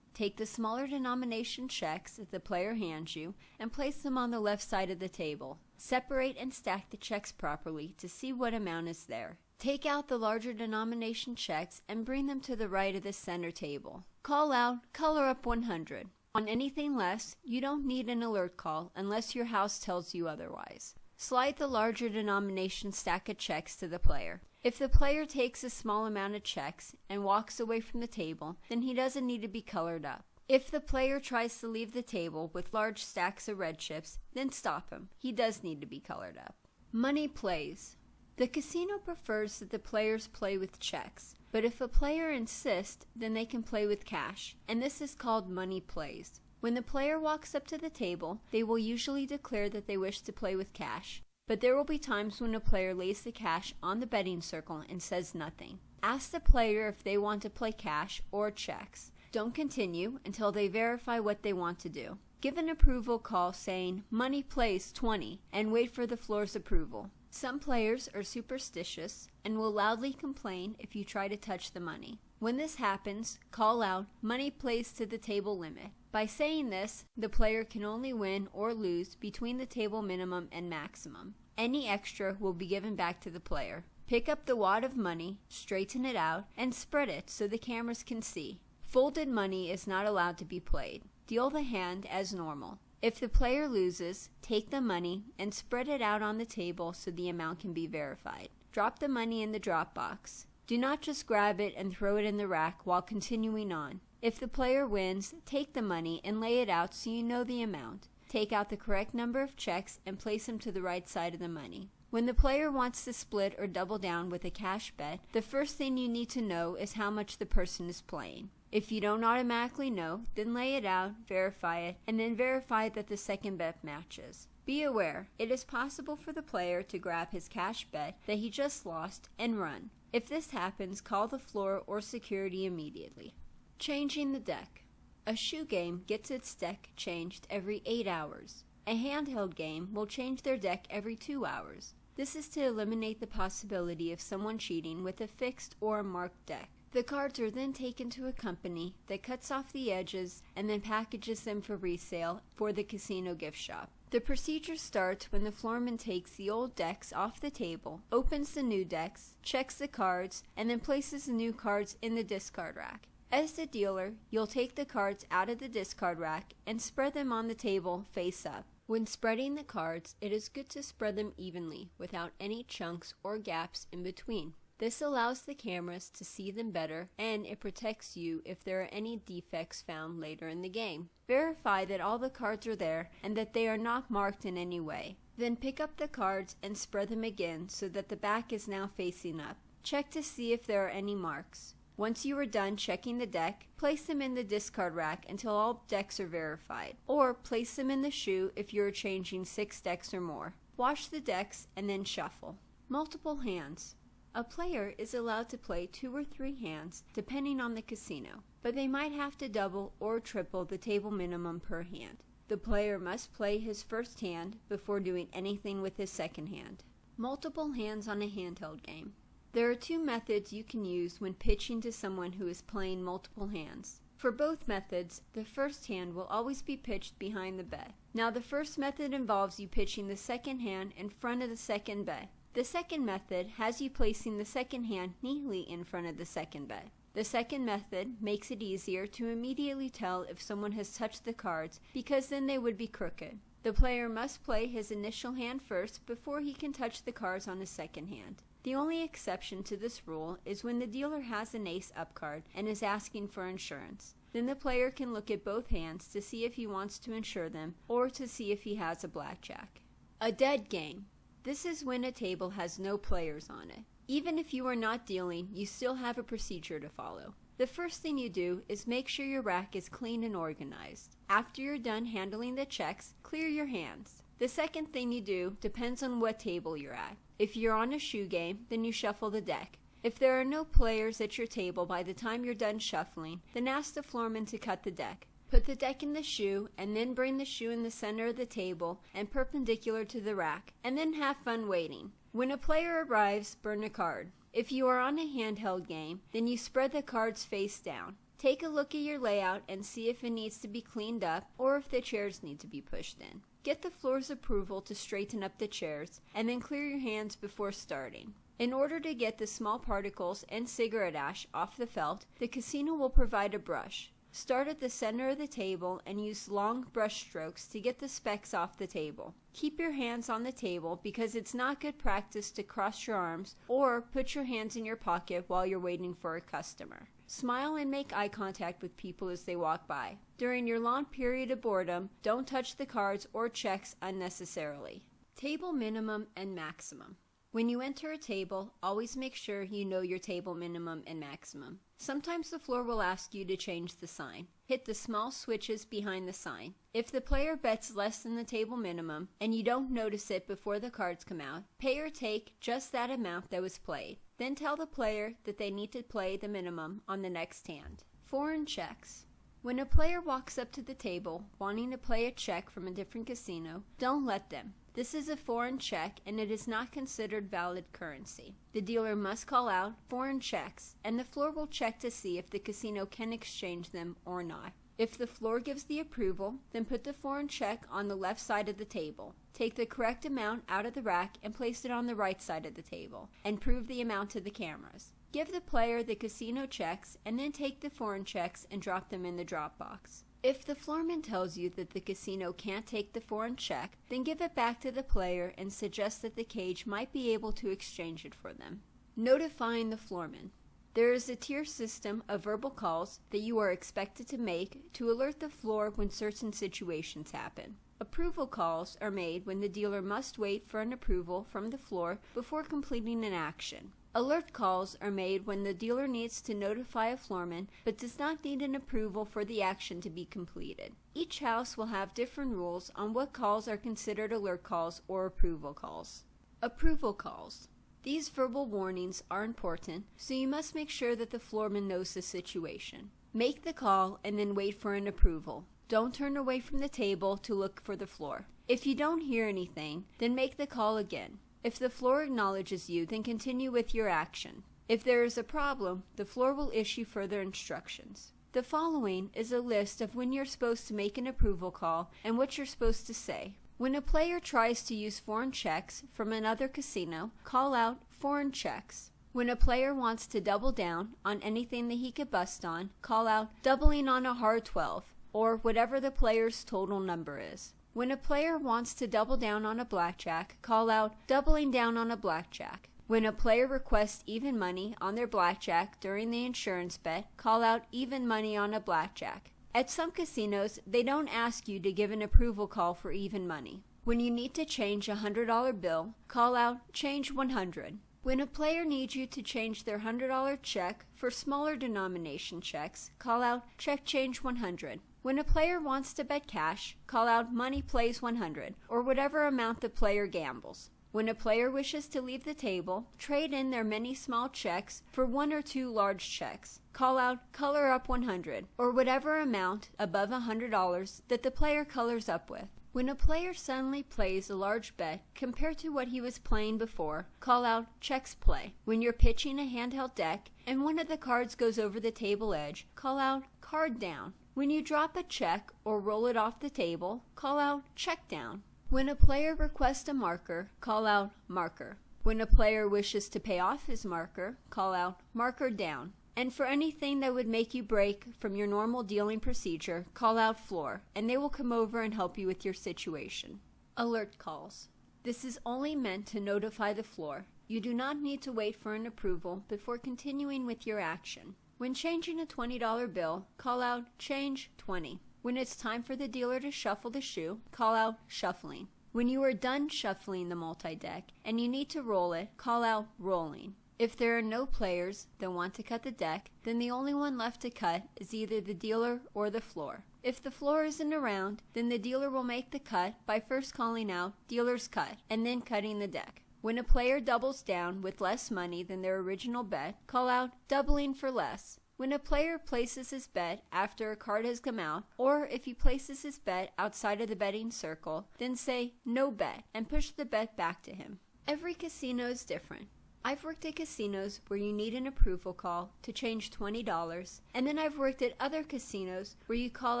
Take the smaller denomination checks that the player hands you and place them on the left side of the table. Separate and stack the checks properly to see what amount is there. Take out the larger denomination checks and bring them to the right of the center table. Call out color up 100. On anything less, you don't need an alert call unless your house tells you otherwise. Slide the larger denomination stack of checks to the player. If the player takes a small amount of checks and walks away from the table, then he doesn't need to be colored up. If the player tries to leave the table with large stacks of red chips, then stop him. He does need to be colored up. Money plays. The casino prefers that the players play with checks, but if a player insists, then they can play with cash, and this is called money plays. When the player walks up to the table, they will usually declare that they wish to play with cash, but there will be times when a player lays the cash on the betting circle and says nothing. Ask the player if they want to play cash or checks. Don't continue until they verify what they want to do. Give an approval call saying, "Money plays 20," and wait for the floor's approval. Some players are superstitious and will loudly complain if you try to touch the money. When this happens, call out, "Money plays to the table limit." By saying this, the player can only win or lose between the table minimum and maximum. Any extra will be given back to the player. Pick up the wad of money, straighten it out, and spread it so the cameras can see. Folded money is not allowed to be played. Deal the hand as normal. If the player loses, take the money and spread it out on the table so the amount can be verified. Drop the money in the drop box. Do not just grab it and throw it in the rack while continuing on. If the player wins, take the money and lay it out so you know the amount. Take out the correct number of checks and place them to the right side of the money. When the player wants to split or double down with a cash bet, the first thing you need to know is how much the person is playing. If you don't automatically know, then lay it out, verify it, and then verify that the second bet matches. Be aware, it is possible for the player to grab his cash bet that he just lost and run. If this happens, call the floor or security immediately. Changing the deck. A shoe game gets its deck changed every 8 hours. A handheld game will change their deck every 2 hours. This is to eliminate the possibility of someone cheating with a fixed or a marked deck. The cards are then taken to a company that cuts off the edges and then packages them for resale for the casino gift shop. The procedure starts when the floorman takes the old decks off the table, opens the new decks, checks the cards, and then places the new cards in the discard rack. As the dealer, you'll take the cards out of the discard rack and spread them on the table face up. When spreading the cards, it is good to spread them evenly without any chunks or gaps in between. This allows the cameras to see them better, and it protects you if there are any defects found later in the game. Verify that all the cards are there and that they are not marked in any way. Then pick up the cards and spread them again so that the back is now facing up. Check to see if there are any marks. Once you are done checking the deck, place them in the discard rack until all decks are verified, or place them in the shoe if you are changing 6 decks or more. Wash the decks and then shuffle. Multiple hands. A player is allowed to play 2 or 3 hands depending on the casino, but they might have to double or triple the table minimum per hand. The player must play his first hand before doing anything with his second hand. Multiple hands on a handheld game. There are 2 methods you can use when pitching to someone who is playing multiple hands. For both methods, the first hand will always be pitched behind the bet. Now the first method involves you pitching the second hand in front of the second bet. The second method has you placing the second hand neatly in front of the second bet. The second method makes it easier to immediately tell if someone has touched the cards because then they would be crooked. The player must play his initial hand first before he can touch the cards on his second hand. The only exception to this rule is when the dealer has an ace-up card and is asking for insurance. Then the player can look at both hands to see if he wants to insure them or to see if he has a blackjack. A dead game. This is when a table has no players on it. Even if you are not dealing, you still have a procedure to follow. The first thing you do is make sure your rack is clean and organized. After you're done handling the checks, clear your hands. The second thing you do depends on what table you're at. If you're on a shoe game, then you shuffle the deck. If there are no players at your table by the time you're done shuffling, then ask the floorman to cut the deck. Put the deck in the shoe, and then bring the shoe in the center of the table and perpendicular to the rack, and then have fun waiting. When a player arrives, burn a card. If you are on a handheld game, then you spread the cards face down. Take a look at your layout and see if it needs to be cleaned up or if the chairs need to be pushed in. Get the floor's approval to straighten up the chairs, and then clear your hands before starting. In order to get the small particles and cigarette ash off the felt, the casino will provide a brush. Start at the center of the table and use long brush strokes to get the specks off the table. Keep your hands on the table because it's not good practice to cross your arms or put your hands in your pocket while you're waiting for a customer. Smile and make eye contact with people as they walk by. During your long period of boredom, don't touch the cards or checks unnecessarily. Table minimum and maximum. When you enter a table, always make sure you know your table minimum and maximum. Sometimes the floor will ask you to change the sign. Hit the small switches behind the sign. If the player bets less than the table minimum and you don't notice it before the cards come out, pay or take just that amount that was played. Then tell the player that they need to play the minimum on the next hand. Foreign checks. When a player walks up to the table wanting to play a check from a different casino, don't let them. This is a foreign check and it is not considered valid currency. The dealer must call out foreign checks and the floor will check to see if the casino can exchange them or not. If the floor gives the approval, then put the foreign check on the left side of the table. Take the correct amount out of the rack and place it on the right side of the table, and prove the amount to the cameras. Give the player the casino checks and then take the foreign checks and drop them in the drop box. If the floorman tells you that the casino can't take the foreign check, then give it back to the player and suggest that the cage might be able to exchange it for them. Notifying the floorman. There is a tier system of verbal calls that you are expected to make to alert the floor when certain situations happen. Approval calls are made when the dealer must wait for an approval from the floor before completing an action. Alert calls are made when the dealer needs to notify a floorman but does not need an approval for the action to be completed. Each house will have different rules on what calls are considered alert calls or approval calls. Approval calls. These verbal warnings are important, so you must make sure that the floorman knows the situation. Make the call and then wait for an approval. Don't turn away from the table to look for the floor. If you don't hear anything, then make the call again. If the floor acknowledges you, then continue with your action. If there is a problem, the floor will issue further instructions. The following is a list of when you're supposed to make an approval call and what you're supposed to say. When a player tries to use foreign checks from another casino, call out foreign checks. When a player wants to double down on anything that he could bust on, call out doubling on a hard 12, or whatever the player's total number is. When a player wants to double down on a blackjack, call out doubling down on a blackjack. When a player requests even money on their blackjack during the insurance bet, call out even money on a blackjack. At some casinos, they don't ask you to give an approval call for even money. When you need to change a $100 bill, call out change 100. When a player needs you to change their $100 check for smaller denomination checks, call out check change 100. When a player wants to bet cash, call out money plays 100, or whatever amount the player gambles. When a player wishes to leave the table, trade in their many small checks for 1 or 2 large checks. Call out color up 100, or whatever amount above $100 that the player colors up with. When a player suddenly plays a large bet compared to what he was playing before, call out checks play. When you're pitching a handheld deck and one of the cards goes over the table edge, call out card down. When you drop a check or roll it off the table, call out check down. When a player requests a marker, call out marker. When a player wishes to pay off his marker, call out marker down. And for anything that would make you break from your normal dealing procedure, call out floor, and they will come over and help you with your situation. Alert calls. This is only meant to notify the floor. You do not need to wait for an approval before continuing with your action. When changing a $20 bill, call out change 20. When it's time for the dealer to shuffle the shoe, call out shuffling. When you are done shuffling the multi-deck and you need to roll it, call out rolling. If there are no players that want to cut the deck, then the only one left to cut is either the dealer or the floor. If the floor isn't around, then the dealer will make the cut by first calling out dealer's cut and then cutting the deck. When a player doubles down with less money than their original bet, call out doubling for less. When a player places his bet after a card has come out, or if he places his bet outside of the betting circle, then say no bet and push the bet back to him. Every casino is different. I've worked at casinos where you need an approval call to change $20, and then I've worked at other casinos where you call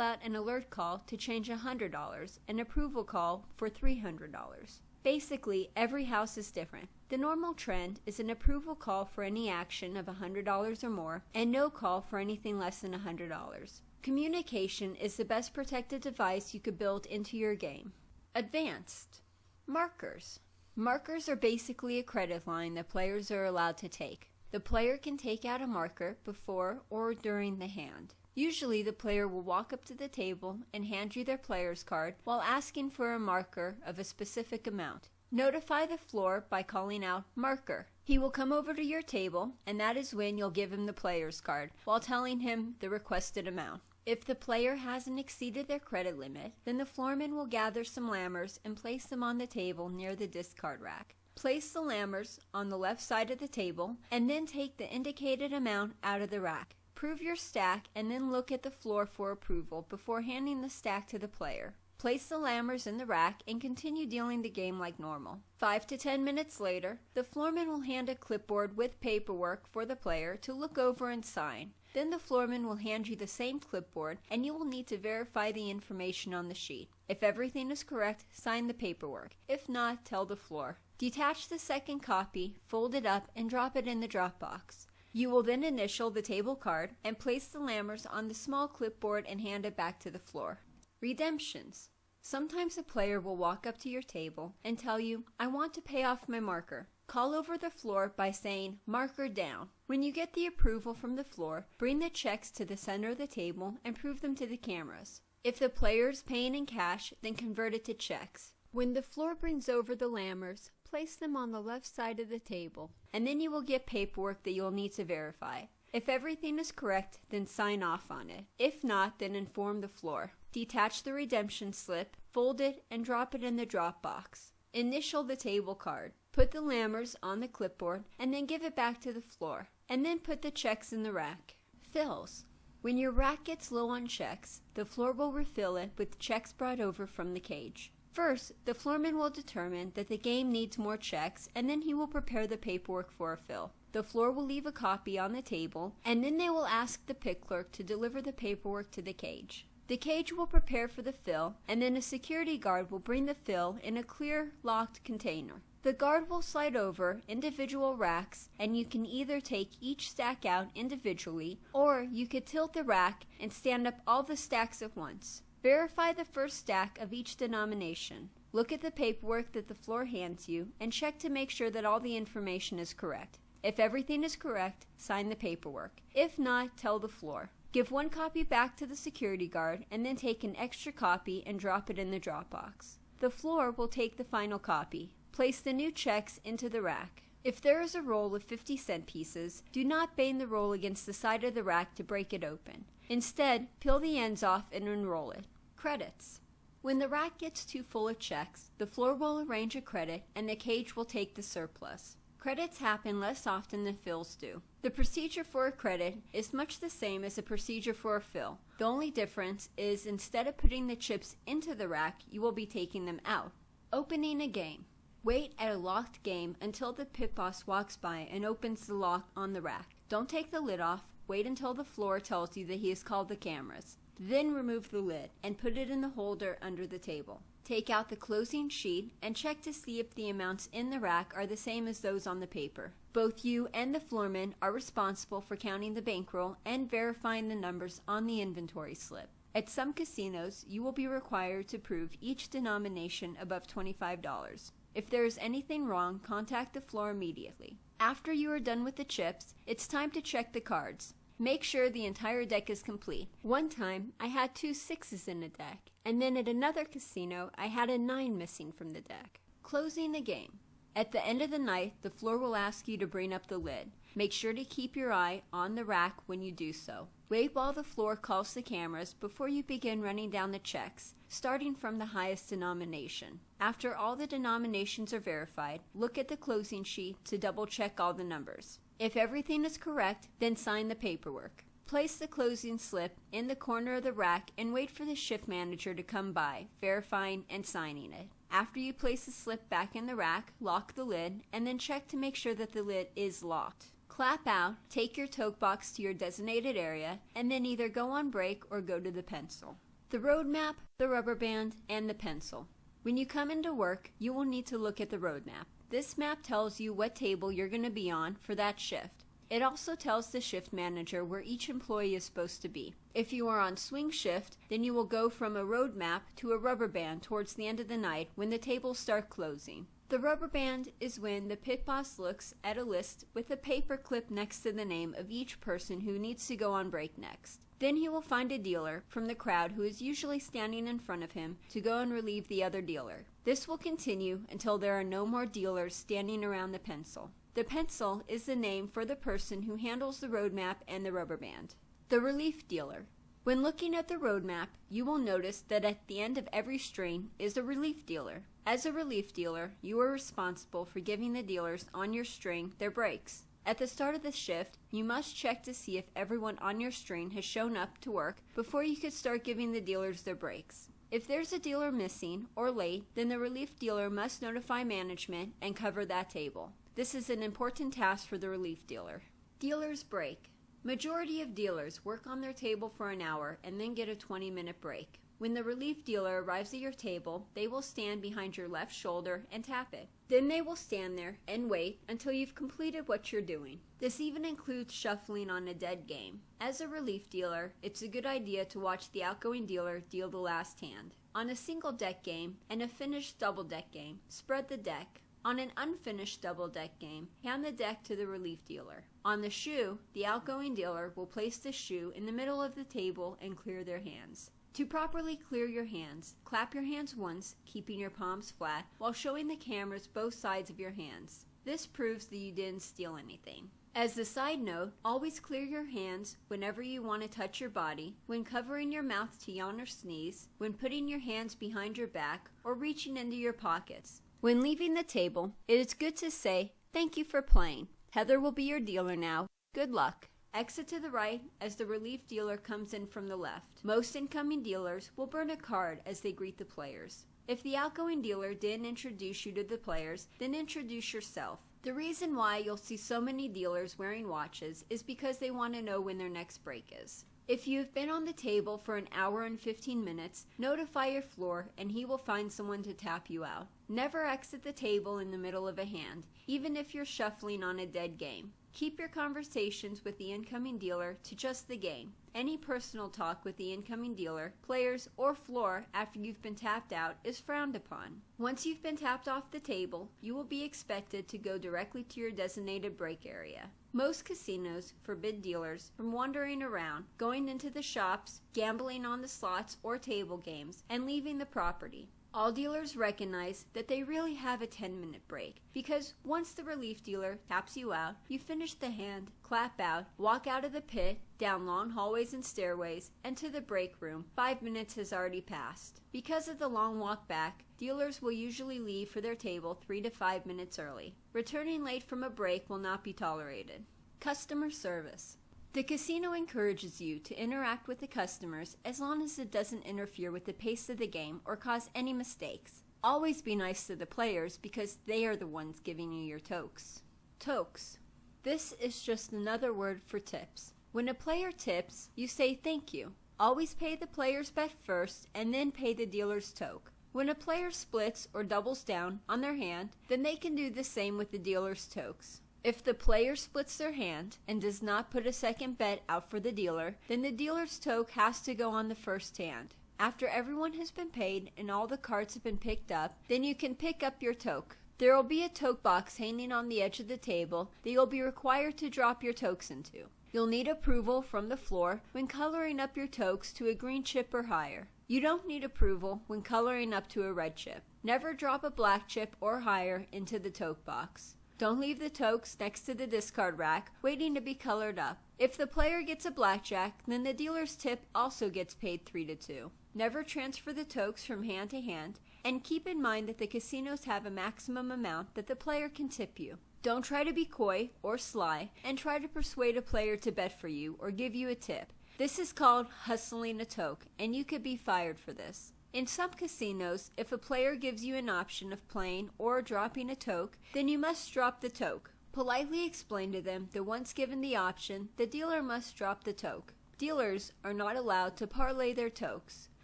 out an alert call to change $100, an approval call for $300. Basically, every house is different. The normal trend is an approval call for any action of $100 or more, and no call for anything less than $100. Communication is the best protective device you could build into your game. Advanced. Markers. Markers are basically a credit line that players are allowed to take. The player can take out a marker before or during the hand. Usually the player will walk up to the table and hand you their player's card while asking for a marker of a specific amount. Notify the floor by calling out marker. He will come over to your table, and that is when you'll give him the player's card while telling him the requested amount. If the player hasn't exceeded their credit limit, then the floorman will gather some lammers and place them on the table near the discard rack. Place the lammers on the left side of the table and then take the indicated amount out of the rack. Prove your stack and then look at the floor for approval before handing the stack to the player. Place the lammers in the rack and continue dealing the game like normal. 5 to 10 minutes later, the floorman will hand a clipboard with paperwork for the player to look over and sign. Then the floorman will hand you the same clipboard and you will need to verify the information on the sheet. If everything is correct, sign the paperwork. If not, tell the floor. Detach the second copy, fold it up, and drop it in the drop box. You will then initial the table card and place the lammers on the small clipboard and hand it back to the floor. Redemptions. Sometimes a player will walk up to your table and tell you, "I want to pay off my marker." Call over the floor by saying, "Marker down." When you get the approval from the floor, bring the checks to the center of the table and prove them to the cameras. If the player is paying in cash, then convert it to checks. When the floor brings over the lammers, place them on the left side of the table, and then you will get paperwork that you will need to verify. If everything is correct, then sign off on it. If not, then inform the floor. Detach the redemption slip, fold it, and drop it in the drop box. Initial the table card. Put the lammers on the clipboard, and then give it back to the floor. And then put the checks in the rack. Fills. When your rack gets low on checks, the floor will refill it with checks brought over from the cage. First, the floorman will determine that the game needs more checks, and then he will prepare the paperwork for a fill. The floor will leave a copy on the table, and then they will ask the pit clerk to deliver the paperwork to the cage. The cage will prepare for the fill, and then a security guard will bring the fill in a clear, locked container. The guard will slide over individual racks, and you can either take each stack out individually, or you could tilt the rack and stand up all the stacks at once. Verify the first stack of each denomination. Look at the paperwork that the floor hands you, and check to make sure that all the information is correct. If everything is correct, sign the paperwork. If not, tell the floor. Give one copy back to the security guard, and then take an extra copy and drop it in the drop box. The floor will take the final copy. Place the new checks into the rack. If there is a roll of 50-cent pieces, do not bang the roll against the side of the rack to break it open. Instead, peel the ends off and unroll it. Credits. When the rack gets too full of checks, the floor will arrange a credit and the cage will take the surplus. Credits happen less often than fills do. The procedure for a credit is much the same as a procedure for a fill. The only difference is instead of putting the chips into the rack, you will be taking them out. Opening a game. Wait at a locked game until the pit boss walks by and opens the lock on the rack. Don't take the lid off. Wait until the floor tells you that he has called the cameras. Then remove the lid and put it in the holder under the table. Take out the closing sheet and check to see if the amounts in the rack are the same as those on the paper. Both you and the floorman are responsible for counting the bankroll and verifying the numbers on the inventory slip. At some casinos, you will be required to prove each denomination above $25. If there is anything wrong, contact the floor immediately. After you are done with the chips, it's time to check the cards. Make sure the entire deck is complete. One time, I had 2 6s in a deck, and then at another casino, I had a 9 missing from the deck. Closing the game. At the end of the night, the floor will ask you to bring up the lid. Make sure to keep your eye on the rack when you do so. Wait while the floor calls the cameras before you begin running down the checks, starting from the highest denomination. After all the denominations are verified, look at the closing sheet to double check all the numbers. If everything is correct, then sign the paperwork. Place the closing slip in the corner of the rack and wait for the shift manager to come by, verifying and signing it. After you place the slip back in the rack, lock the lid, and then check to make sure that the lid is locked. Clap out, take your toke box to your designated area, and then either go on break or go to the pencil. The road map, the rubber band, and the pencil. When you come into work, you will need to look at the road map. This map tells you what table you're going to be on for that shift. It also tells the shift manager where each employee is supposed to be. If you are on swing shift, then you will go from a road map to a rubber band towards the end of the night when the tables start closing. The rubber band is when the pit boss looks at a list with a paper clip next to the name of each person who needs to go on break next. Then he will find a dealer from the crowd who is usually standing in front of him to go and relieve the other dealer. This will continue until there are no more dealers standing around the pencil. The pencil is the name for the person who handles the road map and the rubber band. The relief dealer. When looking at the road map, you will notice that at the end of every string is a relief dealer. As a relief dealer, you are responsible for giving the dealers on your string their breaks. At the start of the shift, you must check to see if everyone on your string has shown up to work before you could start giving the dealers their breaks. If there's a dealer missing or late, then the relief dealer must notify management and cover that table. This is an important task for the relief dealer. Dealer's break. Majority of dealers work on their table for an hour and then get a 20-minute break. When the relief dealer arrives at your table, they will stand behind your left shoulder and tap it. Then they will stand there and wait until you've completed what you're doing. This even includes shuffling on a dead game. As a relief dealer, it's a good idea to watch the outgoing dealer deal the last hand. On a single deck game and a finished double deck game, spread the deck. On an unfinished double deck game, hand the deck to the relief dealer. On the shoe, the outgoing dealer will place the shoe in the middle of the table and clear their hands. To properly clear your hands, clap your hands once, keeping your palms flat, while showing the cameras both sides of your hands. This proves that you didn't steal anything. As a side note, always clear your hands whenever you want to touch your body, when covering your mouth to yawn or sneeze, when putting your hands behind your back, or reaching into your pockets. When leaving the table, it is good to say, "Thank you for playing. Heather will be your dealer now. Good luck." Exit to the right as the relief dealer comes in from the left. Most incoming dealers will burn a card as they greet the players. If the outgoing dealer didn't introduce you to the players, then introduce yourself. The reason why you'll see so many dealers wearing watches is because they want to know when their next break is. If you've been on the table for an hour and 15 minutes, notify your floor and he will find someone to tap you out. Never exit the table in the middle of a hand, even if you're shuffling on a dead game. Keep your conversations with the incoming dealer to just the game. Any personal talk with the incoming dealer, players, or floor after you've been tapped out is frowned upon. Once you've been tapped off the table, you will be expected to go directly to your designated break area. Most casinos forbid dealers from wandering around, going into the shops, gambling on the slots or table games, and leaving the property. All dealers recognize that they really have a 10-minute break, because once the relief dealer taps you out, you finish the hand, clap out, walk out of the pit, down long hallways and stairways, and to the break room. 5 minutes has already passed. Because of the long walk back, dealers will usually leave for their table 3 to 5 minutes early. Returning late from a break will not be tolerated. Customer service. The casino encourages you to interact with the customers as long as it doesn't interfere with the pace of the game or cause any mistakes. Always be nice to the players because they are the ones giving you your tokes. Tokes. This is just another word for tips. When a player tips, you say thank you. Always pay the player's bet first and then pay the dealer's toke. When a player splits or doubles down on their hand, then they can do the same with the dealer's tokes. If the player splits their hand and does not put a second bet out for the dealer, then the dealer's toke has to go on the first hand. After everyone has been paid and all the cards have been picked up, then you can pick up your toke. There will be a toke box hanging on the edge of the table that you'll be required to drop your tokes into. You'll need approval from the floor when coloring up your tokes to a green chip or higher. You don't need approval when coloring up to a red chip. Never drop a black chip or higher into the toke box. Don't leave the tokes next to the discard rack, waiting to be colored up. If the player gets a blackjack, then the dealer's tip also gets paid 3 to 2. Never transfer the tokes from hand to hand, and keep in mind that the casinos have a maximum amount that the player can tip you. Don't try to be coy or sly, and try to persuade a player to bet for you or give you a tip. This is called hustling a toke, and you could be fired for this. In some casinos, if a player gives you an option of playing or dropping a toke, then you must drop the toke. Politely explain to them that once given the option, the dealer must drop the toke. Dealers are not allowed to parlay their tokes.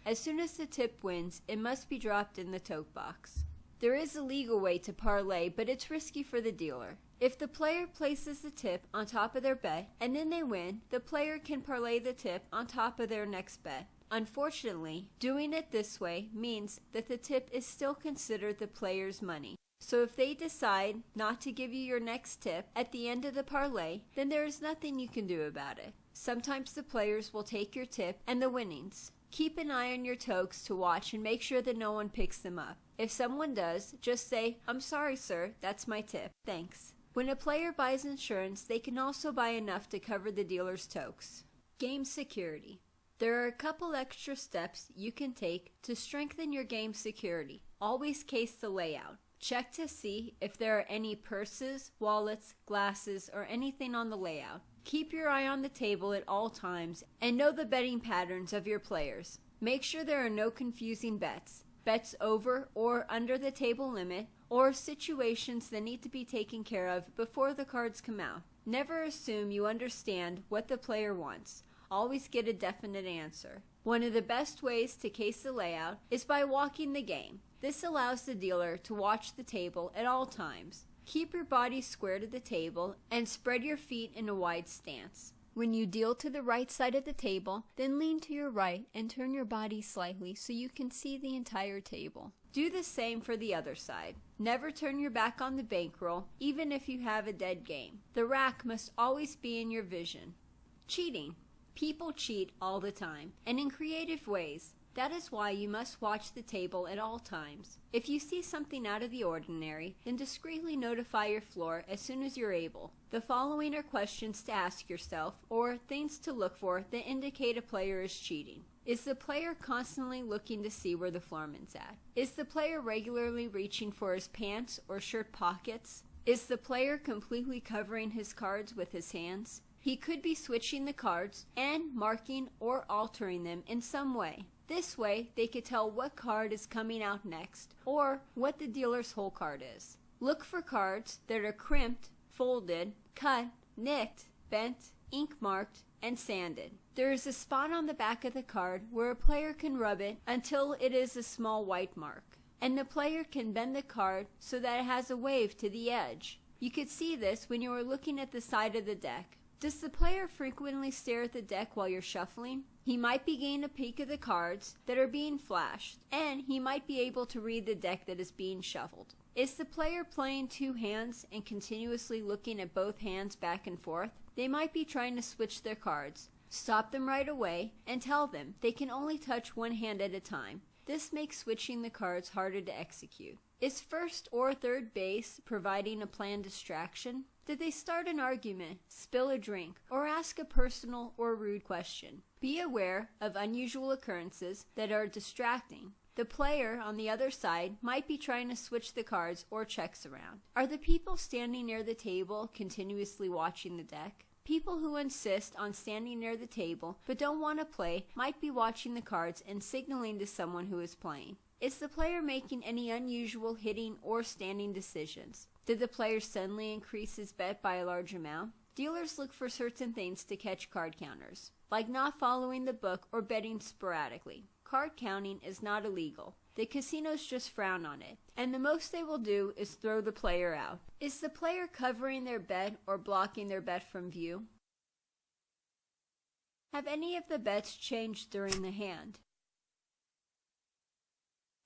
As soon as the tip wins, it must be dropped in the toke box. There is a legal way to parlay, but it's risky for the dealer. If the player places the tip on top of their bet and then they win, the player can parlay the tip on top of their next bet. Unfortunately, doing it this way means that the tip is still considered the player's money. So if they decide not to give you your next tip at the end of the parlay, then there is nothing you can do about it. Sometimes the players will take your tip and the winnings. Keep an eye on your tokes to watch and make sure that no one picks them up. If someone does, just say, "I'm sorry, sir, that's my tip. Thanks." When a player buys insurance, they can also buy enough to cover the dealer's tokes. Game security. There are a couple extra steps you can take to strengthen your game security. Always case the layout. Check to see if there are any purses, wallets, glasses, or anything on the layout. Keep your eye on the table at all times and know the betting patterns of your players. Make sure there are no confusing bets, bets over or under the table limit, or situations that need to be taken care of before the cards come out. Never assume you understand what the player wants. Always get a definite answer. One of the best ways to case the layout is by walking the game. This allows the dealer to watch the table at all times. Keep your body square to the table and spread your feet in a wide stance. When you deal to the right side of the table, then lean to your right and turn your body slightly so you can see the entire table. Do the same for the other side. Never turn your back on the bankroll, even if you have a dead game. The rack must always be in your vision. Cheating. People cheat all the time, and in creative ways. That is why you must watch the table at all times. If you see something out of the ordinary, then discreetly notify your floor as soon as you're able. The following are questions to ask yourself, or things to look for that indicate a player is cheating. Is the player constantly looking to see where the floorman's at? Is the player regularly reaching for his pants or shirt pockets? Is the player completely covering his cards with his hands? He could be switching the cards and marking or altering them in some way. This way, they could tell what card is coming out next, or what the dealer's whole card is. Look for cards that are crimped, folded, cut, nicked, bent, ink marked, and sanded. There is a spot on the back of the card where a player can rub it until it is a small white mark, and the player can bend the card so that it has a wave to the edge. You could see this when you are looking at the side of the deck. Does the player frequently stare at the deck while you're shuffling? He might be getting a peek at the cards that are being flashed, and he might be able to read the deck that is being shuffled. Is the player playing two hands and continuously looking at both hands back and forth? They might be trying to switch their cards. Stop them right away and tell them they can only touch one hand at a time. This makes switching the cards harder to execute. Is first or third base providing a planned distraction? Did they start an argument, spill a drink, or ask a personal or rude question? Be aware of unusual occurrences that are distracting. The player on the other side might be trying to switch the cards or checks around. Are the people standing near the table continuously watching the deck? People who insist on standing near the table but don't want to play might be watching the cards and signaling to someone who is playing. Is the player making any unusual hitting or standing decisions? Did the player suddenly increase his bet by a large amount? Dealers look for certain things to catch card counters, like not following the book or betting sporadically. Card counting is not illegal. The casinos just frown on it, and the most they will do is throw the player out. Is the player covering their bet or blocking their bet from view? Have any of the bets changed during the hand?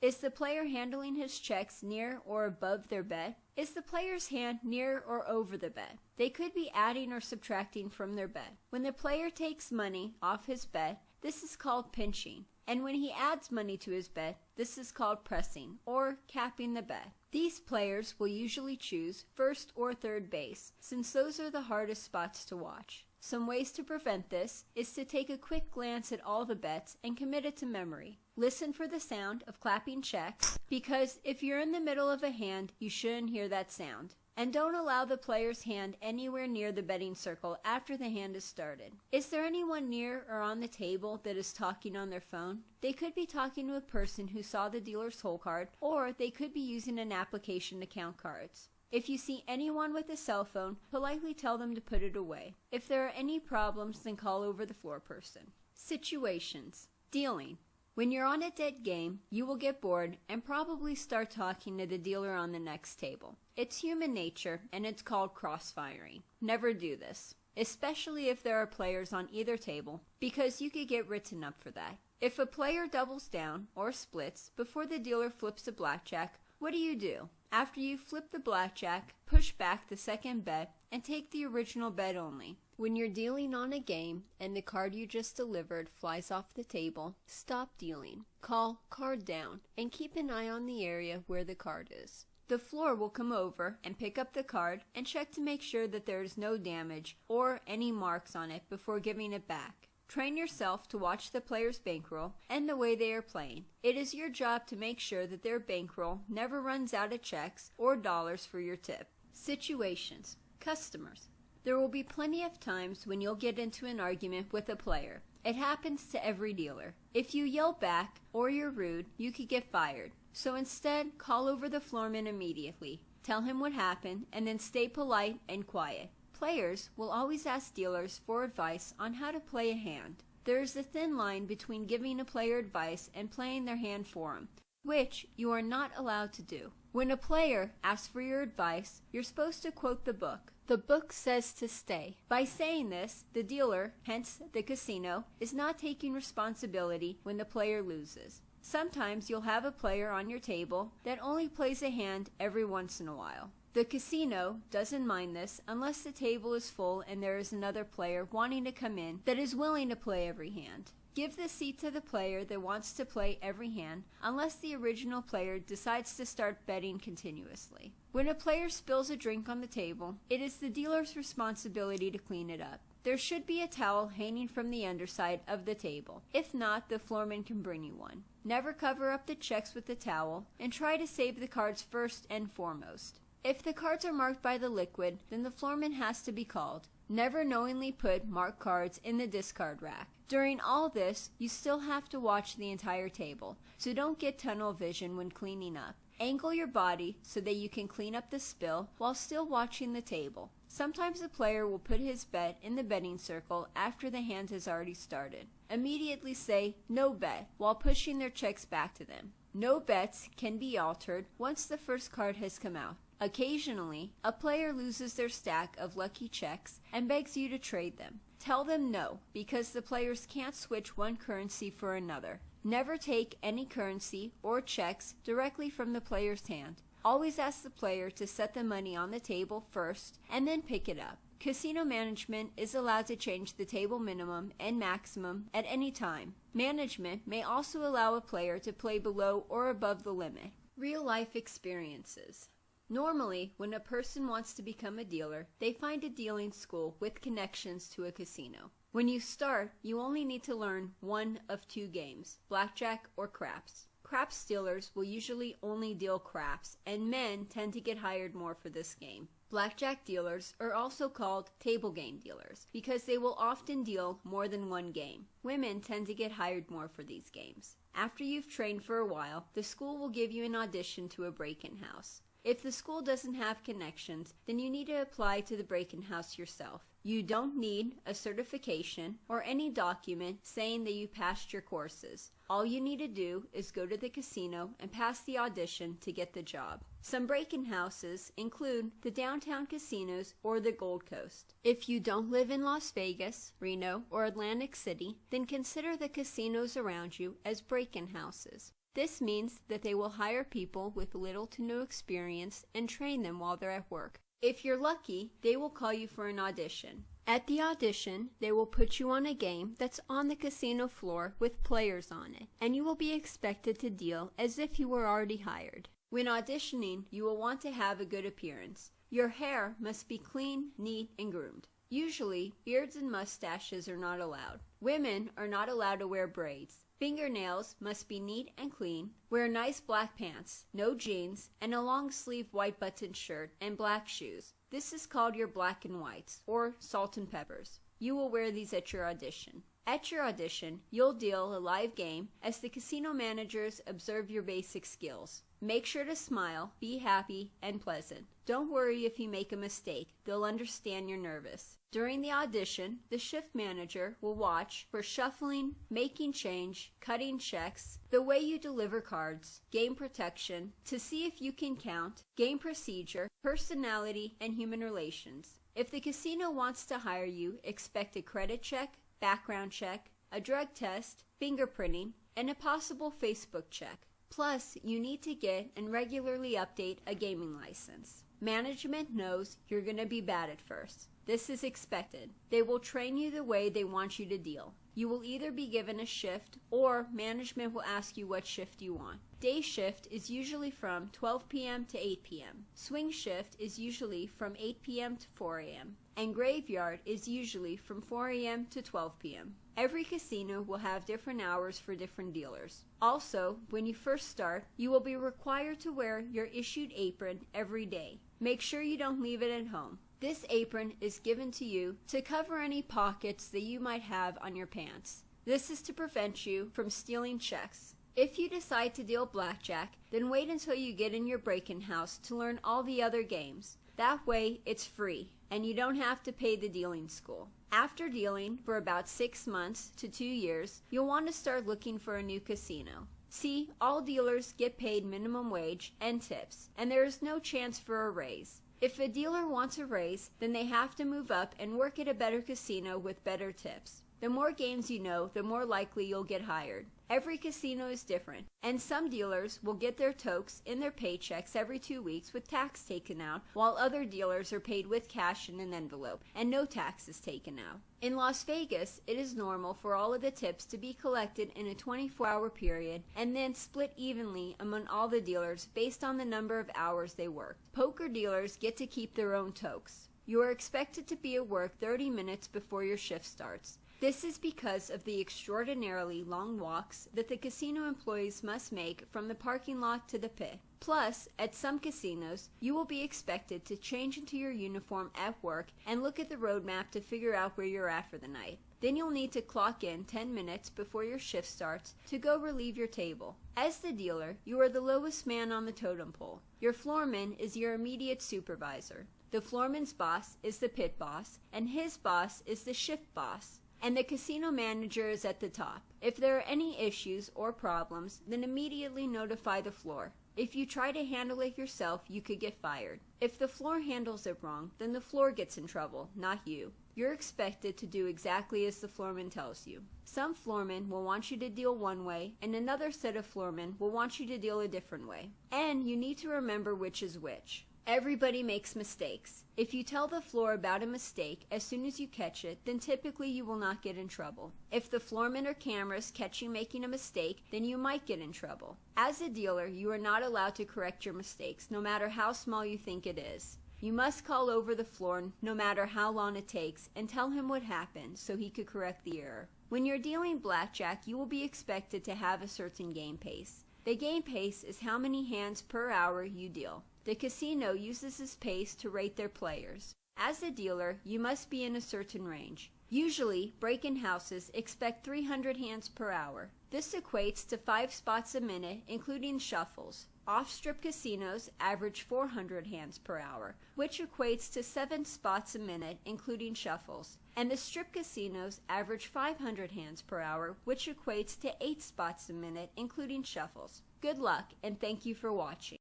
Is the player handling his checks near or above their bet? Is the player's hand near or over the bet? They could be adding or subtracting from their bet. When the player takes money off his bet, this is called pinching. And when he adds money to his bet, this is called pressing, or capping the bet. These players will usually choose first or third base, since those are the hardest spots to watch. Some ways to prevent this is to take a quick glance at all the bets and commit it to memory. Listen for the sound of clapping checks, because if you're in the middle of a hand, you shouldn't hear that sound. And don't allow the player's hand anywhere near the betting circle after the hand is started. Is there anyone near or on the table that is talking on their phone? They could be talking to a person who saw the dealer's hole card, or they could be using an application to count cards. If you see anyone with a cell phone, politely tell them to put it away. If there are any problems, then call over the floor person. Situations. Dealing. When you're on a dead game, you will get bored and probably start talking to the dealer on the next table. It's human nature, and it's called crossfiring. Never do this, especially if there are players on either table, because you could get written up for that. If a player doubles down or splits before the dealer flips a blackjack, what do? After you flip the blackjack, push back the second bet and take the original bet only. When you're dealing on a game and the card you just delivered flies off the table, stop dealing. Call card down and keep an eye on the area where the card is. The floor will come over and pick up the card and check to make sure that there is no damage or any marks on it before giving it back. Train yourself to watch the player's bankroll and the way they are playing. It is your job to make sure that their bankroll never runs out of checks or dollars for your tip. Situations. Customers. There will be plenty of times when you'll get into an argument with a player. It happens to every dealer. If you yell back or you're rude, you could get fired. So instead, call over the floorman immediately. Tell him what happened and then stay polite and quiet. Players will always ask dealers for advice on how to play a hand. There is a thin line between giving a player advice and playing their hand for them, which you are not allowed to do. When a player asks for your advice, you're supposed to quote the book. The book says to stay. By saying this, the dealer, hence the casino, is not taking responsibility when the player loses. Sometimes you'll have a player on your table that only plays a hand every once in a while. The casino doesn't mind this unless the table is full and there is another player wanting to come in that is willing to play every hand. Give the seat to the player that wants to play every hand unless the original player decides to start betting continuously. When a player spills a drink on the table, it is the dealer's responsibility to clean it up. There should be a towel hanging from the underside of the table. If not, the floorman can bring you one. Never cover up the checks with the towel, and try to save the cards first and foremost. If the cards are marked by the liquid, then the floorman has to be called. Never knowingly put marked cards in the discard rack. During all this, you still have to watch the entire table, so don't get tunnel vision when cleaning up. Angle your body so that you can clean up the spill while still watching the table. Sometimes the player will put his bet in the betting circle after the hand has already started. Immediately say, "No bet," while pushing their checks back to them. No bets can be altered once the first card has come out. Occasionally, a player loses their stack of lucky checks and begs you to trade them. Tell them no, because the players can't switch one currency for another. Never take any currency or checks directly from the player's hand. Always ask the player to set the money on the table first and then pick it up. Casino management is allowed to change the table minimum and maximum at any time. Management may also allow a player to play below or above the limit. Real-life experiences. Normally, when a person wants to become a dealer, they find a dealing school with connections to a casino. When you start, you only need to learn one of two games, blackjack or craps. Craps dealers will usually only deal craps, and men tend to get hired more for this game. Blackjack dealers are also called table game dealers because they will often deal more than one game. Women tend to get hired more for these games. After you've trained for a while, the school will give you an audition to a break-in house. If the school doesn't have connections, then you need to apply to the break-in house yourself. You don't need a certification or any document saying that you passed your courses. All you need to do is go to the casino and pass the audition to get the job. Some break-in houses include the downtown casinos or the Gold Coast. If you don't live in Las Vegas, Reno, or Atlantic City, then consider the casinos around you as break-in houses. This means that they will hire people with little to no experience and train them while they're at work. If you're lucky, they will call you for an audition. At the audition, they will put you on a game that's on the casino floor with players on it, and you will be expected to deal as if you were already hired. When auditioning, you will want to have a good appearance. Your hair must be clean, neat, and groomed. Usually, beards and mustaches are not allowed. Women are not allowed to wear braids. Fingernails must be neat and clean. Wear nice black pants, no jeans, and a long-sleeve white button shirt and black shoes. This is called your black and whites, or salt and peppers. You will wear these at your audition. At your audition, you'll deal a live game as the casino managers observe your basic skills. Make sure to smile, be happy, and pleasant. Don't worry if you make a mistake. They'll understand you're nervous. During the audition, the shift manager will watch for shuffling, making change, cutting checks, the way you deliver cards, game protection, to see if you can count, game procedure, personality, and human relations. If the casino wants to hire you, expect a credit check, background check, a drug test, fingerprinting, and a possible Facebook check. Plus, you need to get and regularly update a gaming license. Management knows you're going to be bad at first. This is expected. They will train you the way they want you to deal. You will either be given a shift or management will ask you what shift you want. Day shift is usually from 12 p.m. to 8 p.m. Swing shift is usually from 8 p.m. to 4 a.m. And graveyard is usually from 4 a.m. to 12 p.m. Every casino will have different hours for different dealers. Also, when you first start, you will be required to wear your issued apron every day. Make sure you don't leave it at home. This apron is given to you to cover any pockets that you might have on your pants. This is to prevent you from stealing checks. If you decide to deal blackjack, then wait until you get in your break-in house to learn all the other games. That way, it's free, and you don't have to pay the dealing school. After dealing for about 6 months to 2 years, you'll want to start looking for a new casino. See, all dealers get paid minimum wage and tips, and there is no chance for a raise. If a dealer wants a raise, then they have to move up and work at a better casino with better tips. The more games you know, the more likely you'll get hired. Every casino is different, and some dealers will get their tokes in their paychecks every 2 weeks with tax taken out, while other dealers are paid with cash in an envelope, and no tax is taken out. In Las Vegas, it is normal for all of the tips to be collected in a 24-hour period and then split evenly among all the dealers based on the number of hours they worked. Poker dealers get to keep their own tokes. You are expected to be at work 30 minutes before your shift starts. This is because of the extraordinarily long walks that the casino employees must make from the parking lot to the pit. Plus, at some casinos, you will be expected to change into your uniform at work and look at the road map to figure out where you're at for the night. Then you'll need to clock in 10 minutes before your shift starts to go relieve your table. As the dealer, you are the lowest man on the totem pole. Your floorman is your immediate supervisor. The floorman's boss is the pit boss, and his boss is the shift boss. And the casino manager is at the top. If there are any issues or problems, then immediately notify the floor. If you try to handle it yourself, you could get fired. If the floor handles it wrong, then the floor gets in trouble, not you. You're expected to do exactly as the floorman tells you. Some floormen will want you to deal one way, and another set of floormen will want you to deal a different way. And you need to remember which is which. Everybody makes mistakes. If you tell the floor about a mistake as soon as you catch it, then typically you will not get in trouble. If the floorman or cameras catch you making a mistake, then you might get in trouble. As a dealer, you are not allowed to correct your mistakes, no matter how small you think it is. You must call over the floor, no matter how long it takes, and tell him what happened so he could correct the error. When you're dealing blackjack, you will be expected to have a certain game pace. The game pace is how many hands per hour you deal. The casino uses this pace to rate their players. As a dealer, you must be in a certain range. Usually, break-in houses expect 300 hands per hour. This equates to 5 spots a minute, including shuffles. Off-strip casinos average 400 hands per hour, which equates to 7 spots a minute, including shuffles. And the strip casinos average 500 hands per hour, which equates to 8 spots a minute, including shuffles. Good luck, and thank you for watching.